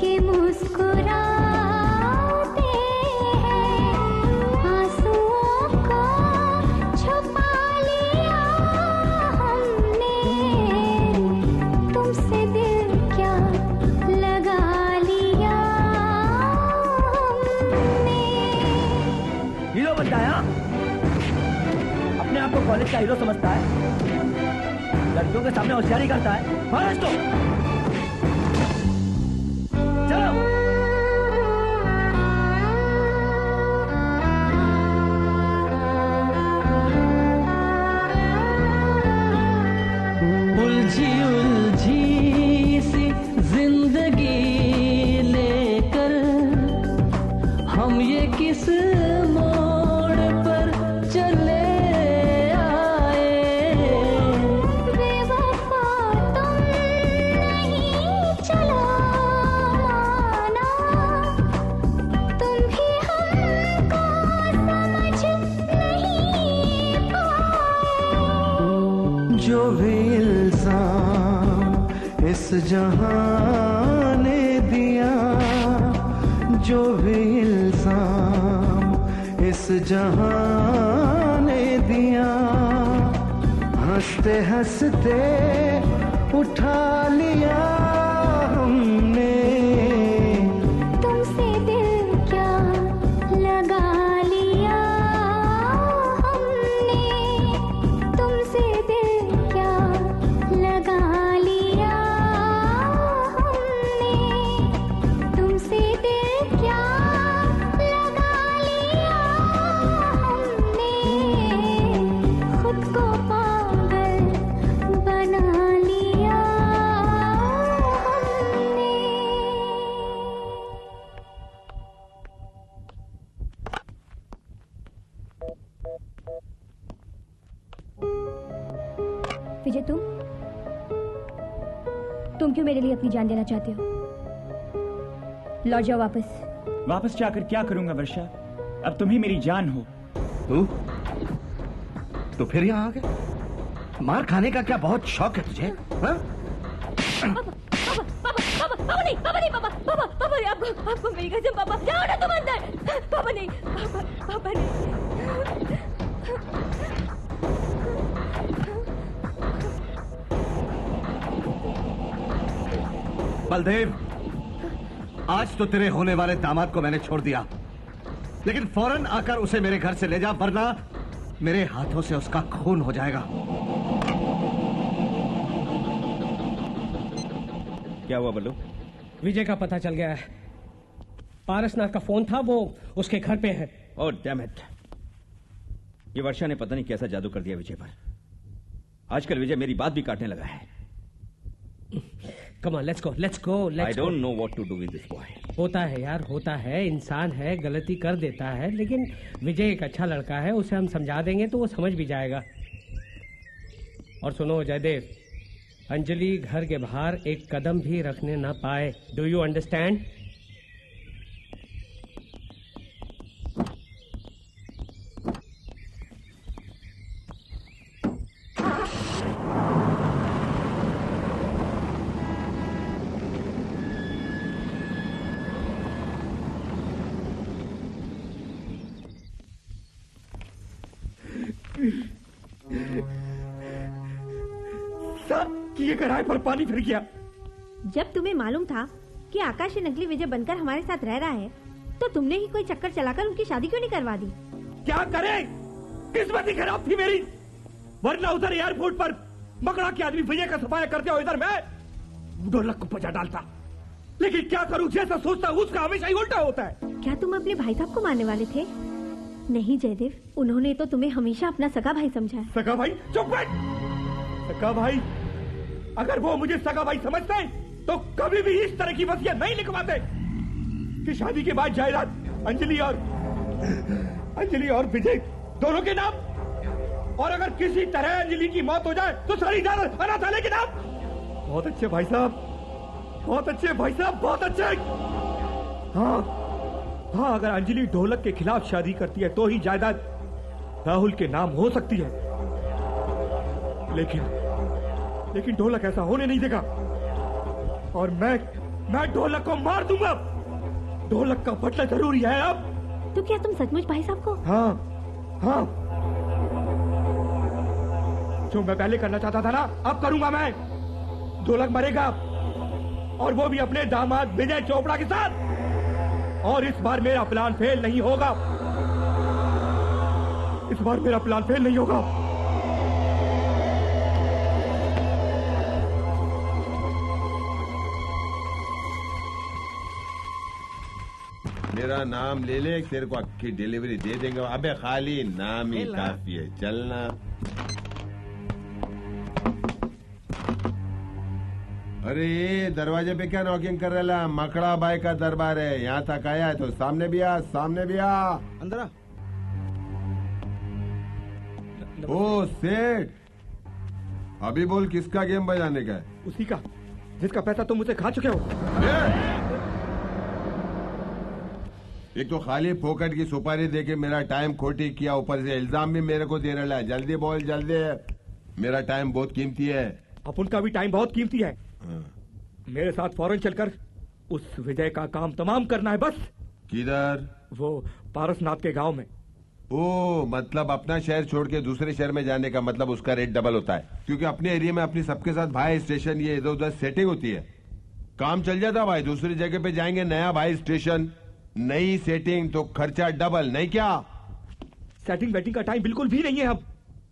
के मुस्कुराते हैं, आंसुओं को छुपा लिया हमने, तुमसे दिल क्या लगा लिया हमने। हीरो बनता है हाँ? अपने आप को कॉलेज का हीरो समझता है, लड़कियों के सामने होशियारी करता है। मारो इसको, चलो। उलझी उलझी सी जिंदगी लेकर हम ये किस मोड़ पर चले आए। बेवफा तुम नहीं चलो माना, तुम भी हमको समझ नहीं पाए। जो भी इल्जाम इस जहां ने दिया, जो भी इल्जाम इस जहां ने दिया, हंसते हंसते उठा लिया हमने। तुमसे दिल क्या लगा लिया हमने, तुमसे दिल क्या लगा लिया हमने, तुमसे दिल क्या लगा लिया हमने, खुद को पागल बना लिया हमने। विजय, तुम क्यों मेरे लिए अपनी जान देना चाहते हो? लौट जाओ वापस। वापस जाकर क्या करूंगा वर्षा? अब तुम ही मेरी जान हो। तू तो फिर यहाँ आ गए? मार खाने का क्या बहुत शौक है तुझे? हाँ? पापा नहीं, पापा नहीं, पापा नहीं, आपको मेरी कसम, पापा जाओ ना तुम अंदर। पापा नहीं, पापा नहीं। बलदेव, आज तो तेरे होने वाले दामाद को मैंने छोड़ दिया, लेकिन फौरन आकर उसे मेरे घर से ले जा, वरना मेरे हाथों से उसका खून हो जाएगा। क्या हुआ बल्लू? विजय का पता चल गया है। पारसनाथ का फोन था, वो उसके घर पे है। ओह डैम इट, ये वर्षा ने पता नहीं कैसा जादू कर दिया विजय पर। आजकल विजय मेरी बात भी काटने लगा है। Come on, let's go, let's go, let's I don't know what to do with this boy. होता है यार, होता है, इंसान है, गलती कर देता है, लेकिन विजय एक अच्छा लड़का है, उसे हम समझा देंगे तो वो समझ भी जाएगा। और सुनो जयदेव, अंजलि घर के बाहर एक कदम भी रखने ना पाए। Do you understand? ये किराए पर पानी फिर गया। जब तुम्हें मालूम था कि आकाश नकली विजय बनकर हमारे साथ रह रहा है, तो तुमने ही कोई चक्कर चलाकर उनकी शादी क्यों नहीं करवा दी? क्या करे, किस्मत ही खराब थी मेरी, वरना उधर एयरपोर्ट पर मकड़ा के आदमी विजय का सफाया करते हो, इधर मैं ढोलक को बजा डालता। लेकिन क्या करूं, जैसा सोचता हूं उसका हमेशा ही उल्टा होता है। क्या तुम अपने भाई साहब को मारने वाले थे? नहीं जयदेव, उन्होंने तो तुम्हें हमेशा अपना सगा भाई समझा है। सगा भाई? चुप बैठ। सगा भाई? अगर वो मुझे सगा भाई समझते तो कभी भी इस तरह की वसीयत नहीं लिखवाते कि शादी के बाद जायदाद अंजलि और विजय दोनों के नाम और अगर किसी तरह अंजलि की मौत हो जाए तो सारी इजाजत अनाथालय की नाम। बहुत अच्छे भाई साहब, बहुत अच्छे भाई साहब, बहुत अच्छे। हाँ, अगर अंजलि ढोलक के खिलाफ शादी करती है तो ही जायदाद राहुल के नाम हो सकती है, लेकिन ढोलक ऐसा होने नहीं देगा। और मैं ढोलक को मार दूंगा। ढोलक का बदला जरूरी है अब। तो क्या तुम सचमुच भाई साहब को? हाँ, जो मैं पहले करना चाहता था ना, अब करूंगा मैं। ढोलक मरेगा, और वो भी अपने दामाद विजय चोपड़ा के साथ। और इस बार मेरा प्लान फेल नहीं होगा। इस बार मेरा प्लान फेल नहीं होगा। मेरा नाम ले ले, तेरे को अक्की डिलीवरी दे देंगे। अबे खाली नाम ही काफी है, चलना। अरे दरवाजे पे क्या नॉकिंग कर रहा? मकड़ा बाई का दरबार है, यहाँ तक आया है तो सामने भी आ, सामने भी आ। अंदर आ। ओ सेठ, अभी बोल किसका गेम बजाने का है? उसी का जिसका पैसा तुम मुझसे खा चुके हो। एक तो खाली फोकट की सुपारी देके मेरा टाइम खोटी किया, ऊपर से इल्जाम भी मेरे को दे रहा है। जल्दी बोल, जल्दी। मेरा टाइम बहुत कीमती है। अपन का भी टाइम बहुत कीमती है। मेरे साथ फौरन चलकर उस विजय का काम तमाम करना है बस। किधर? वो पारसनाथ के गांव में। ओ, मतलब अपना शहर छोड़ के दूसरे शहर में जाने का मतलब उसका रेट डबल होता है, क्योंकि अपने एरिया में अपनी सबके साथ भाई स्टेशन ये इधर उधर सेटिंग होती है। काम चल जाता भाई, दूसरी जगह पे जाएंगे, नया भाई स्टेशन, नई सेटिंग, तो खर्चा डबल। नहीं क्या? सेटिंग वेटिंग का टाइम बिल्कुल भी नहीं है अब।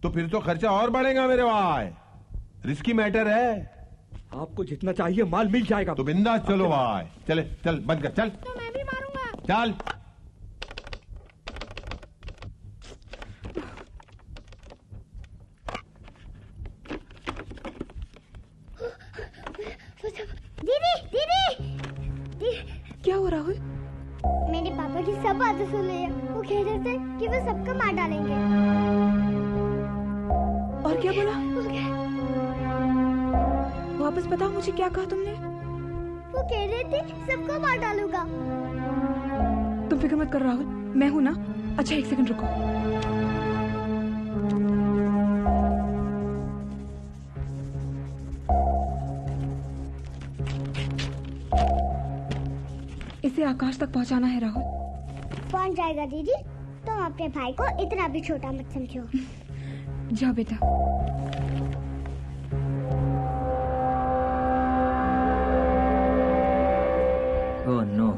तो फिर तो खर्चा और बढ़ेगा मेरे भाई। रिस्की मैटर है। आपको जितना चाहिए माल मिल जाएगा। तो बिंदास चलो भाई। चले, चल बंद कर, चल। तो मैं भी मारूंगा। चल। दीदी, क्या हो राहुल? मेरे पापा की सब बातें सुन ली है। वो कह रहे थे कि वो सबको मार डालेंगे। और क्या बोला? वापस बताओ मुझे, क्या कहा तुमने? वो कह रहे थे सबको मार डालूंगा। तुम फिक्र मत करो राहुल, मैं हूं ना। अच्छा, एक सेकंड रुको। इसे आकाश तक पहुंचाना है राहुल। पहुंच जाएगा दीदी। तुम अपने भाई को इतना भी छोटा मत समझो। जाओ बेटा। Oh no.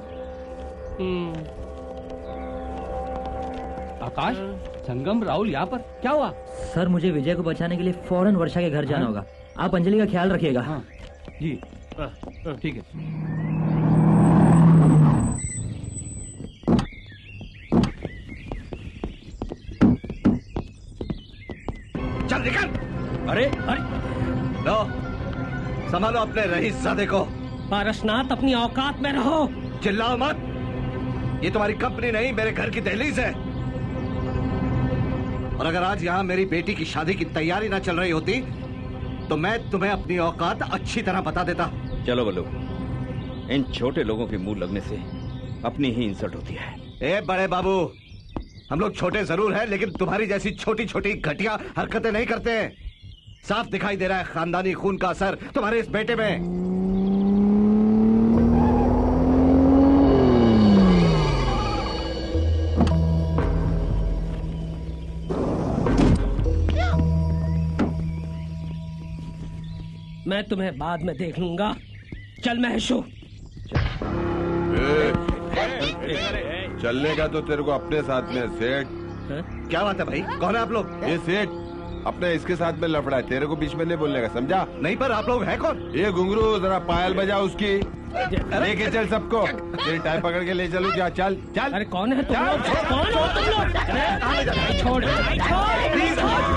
आकाश, संगम, राहुल यहाँ पर क्या हुआ? सर, मुझे विजय को बचाने के लिए फौरन वर्षा के घर जाना होगा। आप अंजलि का ख्याल रखिएगा। हाँ जी, ठीक है। चल निकल। अरे लो, संभालो अपने रईसजादे को। पारसनाथ, अपनी औकात में रहो। चिल्लाओ मत। ये तुम्हारी कंपनी नहीं, मेरे घर की दहलीज है। और अगर आज यहाँ मेरी बेटी की शादी की तैयारी ना चल रही होती तो मैं तुम्हें अपनी औकात अच्छी तरह बता देता। चलो बल्लू, इन छोटे लोगों के मुंह लगने से अपनी ही इंसल्ट होती है। ए बड़े बाबू, हम लोग छोटे जरूर हैं, लेकिन तुम्हारी जैसी छोटी छोटी घटिया हरकतें नहीं करते। साफ दिखाई दे रहा है खानदानी खून का असर तुम्हारे इस बेटे में। मैं तुम्हें बाद में देख लूंगा। चल महेशू। चलने का तो तेरे को अपने साथ में। सेठ, क्या बात है भाई? कौन है आप लोग? ये सेठ अपने इसके साथ में लफड़ा है, तेरे को बीच में नहीं बोलने का, समझा? नहीं, पर आप लोग हैं कौन? ये घुंघरू, जरा पायल बजा उसकी। लेके चल सबको। तेरी टाइम पकड़ के ले चलू क्या? चल चल। अरे कौन है तुम लोग? कौन हो तुम लोग? छोड़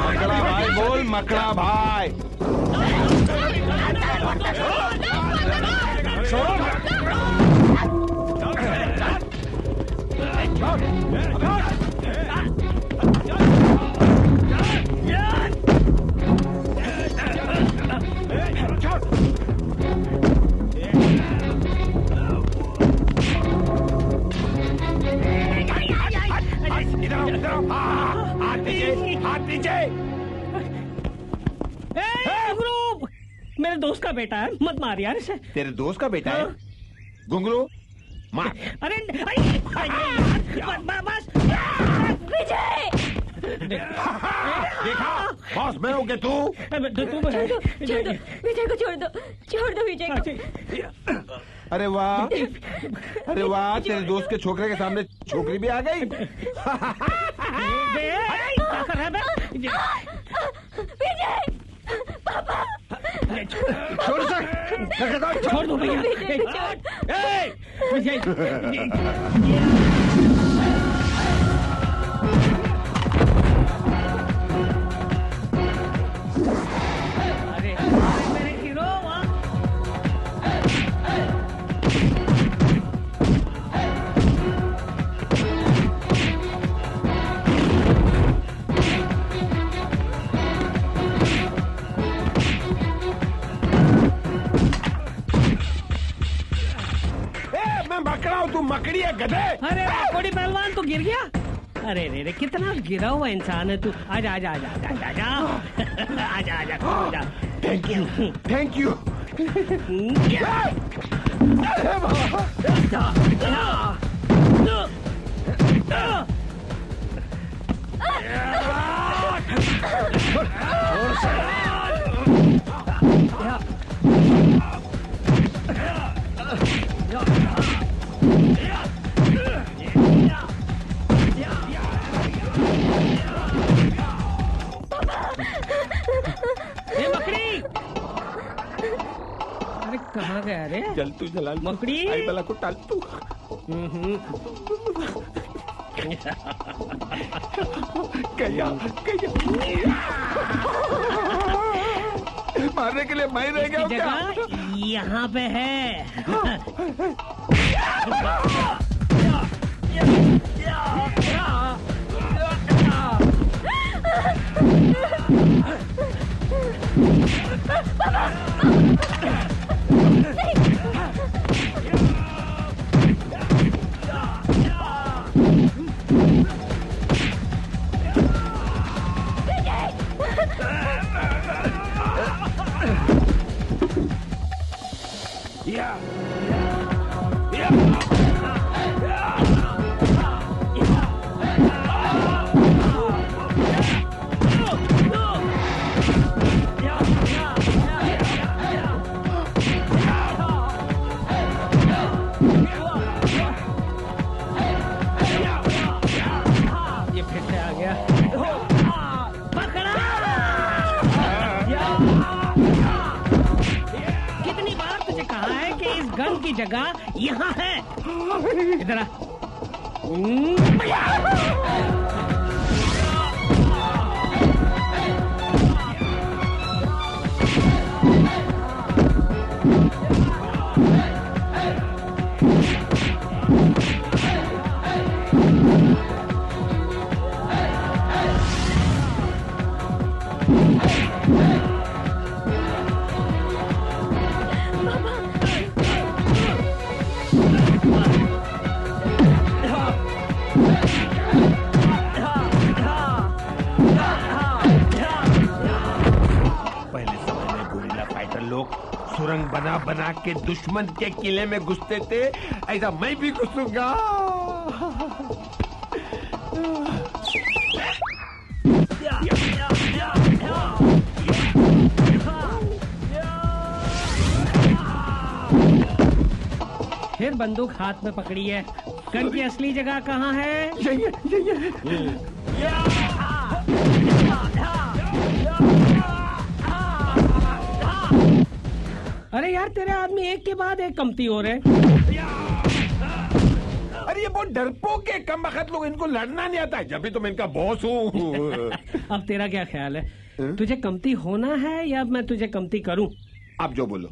मकड़ा भाई बोल, मकड़ा भाई। छोड़। का बेटा है, मत मार यार इसे। तेरे दोस्त का बेटा है? घुंगरू मार। अरे बस विजय। देखा बॉस मैं हूँ कि तू? छोड़ दो विजय को, छोड़ दो विजय को। अरे वाह, अरे वाह, तेरे दोस्त के छोकरे के सामने छोकरी भी आ गई। विजय पापा छोड़ दो भैया। विजय मेरे हीरो मैं मकड़ा हूँ, तू मकड़ी है गधे। अरे कोड़ी पहलवान तो गिर गया। अरे रे कितना गिरा हुआ इंसान है तू। आजा आजा आजा आजा आजा आजा आजा आजा। Thank you thank you. कहाँ गया रे? चल तू जलाल मकड़ी आई बला को टाल तू। गया मारने के लिए मैं रह गया जगह यहाँ पे है। की जगह यहाँ है। इधर आ। सुरंग बना बना के दुश्मन के किले में घुसते थे, ऐसा मैं भी घुसूंगा। फिर बंदूक हाथ में पकड़ी है। गन की असली जगह कहाँ है? अरे यार तेरे आदमी एक के बाद एक कमती हो रहे। अरे ये बहुत डरपोक है, कम वक्त लोग, इनको लड़ना नहीं आता है। जब भी तो मैं इनका बॉस हूँ। अब तेरा क्या ख्याल है? तुझे कमती होना है या मैं तुझे कमती करूं? आप जो बोलो।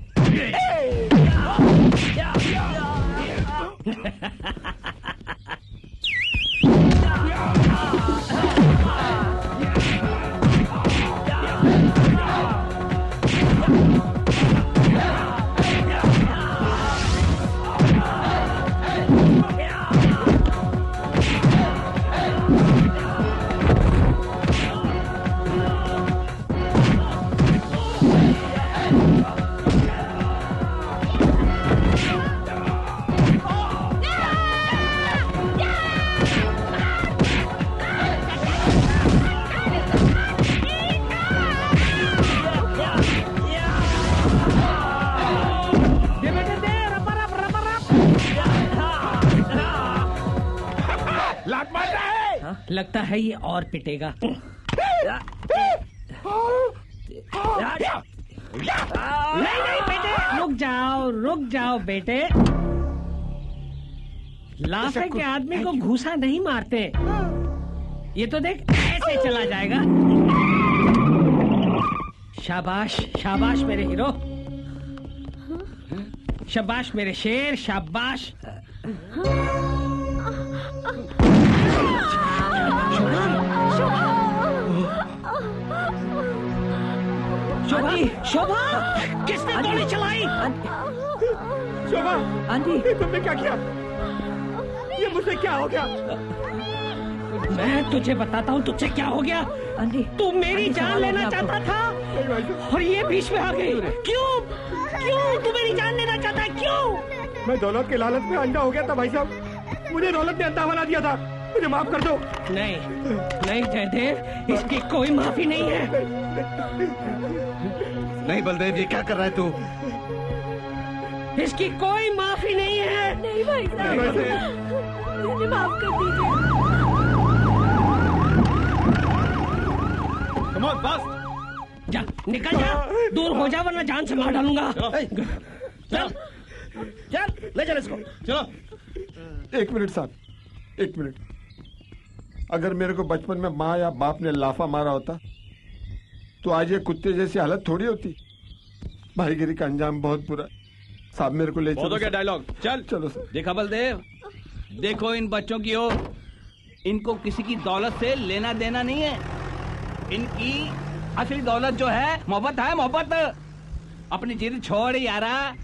लगता है ये और पिटेगा। नहीं बेटे, रुक जाओ बेटे। लाफे के आदमी को घूसा नहीं मारते। ये तो देख ऐसे चला जाएगा। शाबाश शाबाश मेरे हीरो, शाबाश मेरे शेर, शाबाश। शोभा, किसने गोली चलाई? शोभा, आंटी, तुमने क्या किया? ये मुझसे क्या हो गया? मैं तुझे बताता हूँ तुझसे क्या हो गया। आंटी, तू मेरी जान लेना चाहता था और ये बीच में आ गई। क्यों तू मेरी जान लेना चाहता है? क्यों? मैं दौलत के लालच में अंधा हो गया था भाई साहब। मुझे दौलत ने अंधा बना दिया था। मुझे माफ कर दो। नहीं जयदेव, इसकी कोई माफी नहीं है। नहीं बलदेव, ये क्या कर रहा है तू? इसकी कोई माफी नहीं है। नहीं भाई साहब, मुझे माफ कर दीजिए। Come on, fast. जा, निकल जा, दूर हो जा वरना जान से मार डालूंगा। चल, ले चल इसको। चलो। एक मिनट साहब, एक मिनट। अगर मेरे को बचपन में माँ या बाप ने लाफा मारा होता तो आज ये कुत्ते जैसी हालत थोड़ी होती। भाईगिरी का अंजाम बहुत बुरा। साहब मेरे को ले चलो। क्या डायलॉग? चलो सर। देखा बलदेव, देखो इन बच्चों की ओर। इनको किसी की दौलत से लेना देना नहीं है। इनकी असली दौलत जो है मोहब्बत है, मोहब्बत। अपनी जिद छोड़ यारा।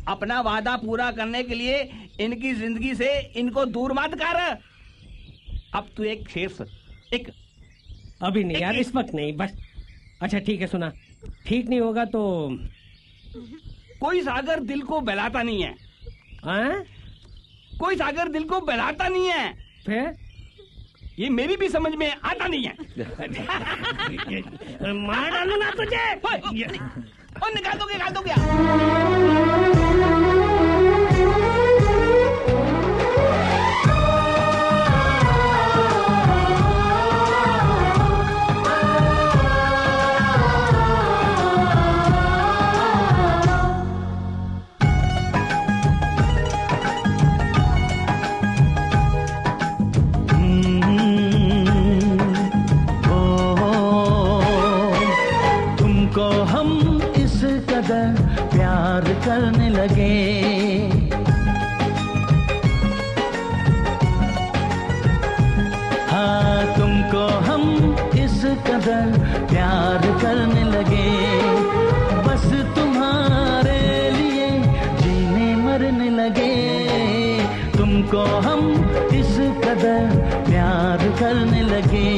अपना वादा पूरा करने के लिए इनकी जिंदगी से इनको दूर मत कर। अब तू एक शेर एक अभी नहीं यार, इस वक्त नहीं, बस। अच्छा ठीक है, सुना, ठीक नहीं होगा तो कोई सागर दिल को बहलाता नहीं है। हाँ? कोई सागर दिल को बहलाता नहीं है। फिर ये मेरी भी समझ में आता नहीं है। मार डालू ना तुझे। और निकाल दो क्या? प्यार करने लगे, हाँ तुमको हम इस कदर प्यार करने लगे, बस तुम्हारे लिए जीने मरने लगे। तुमको हम इस कदर प्यार करने लगे।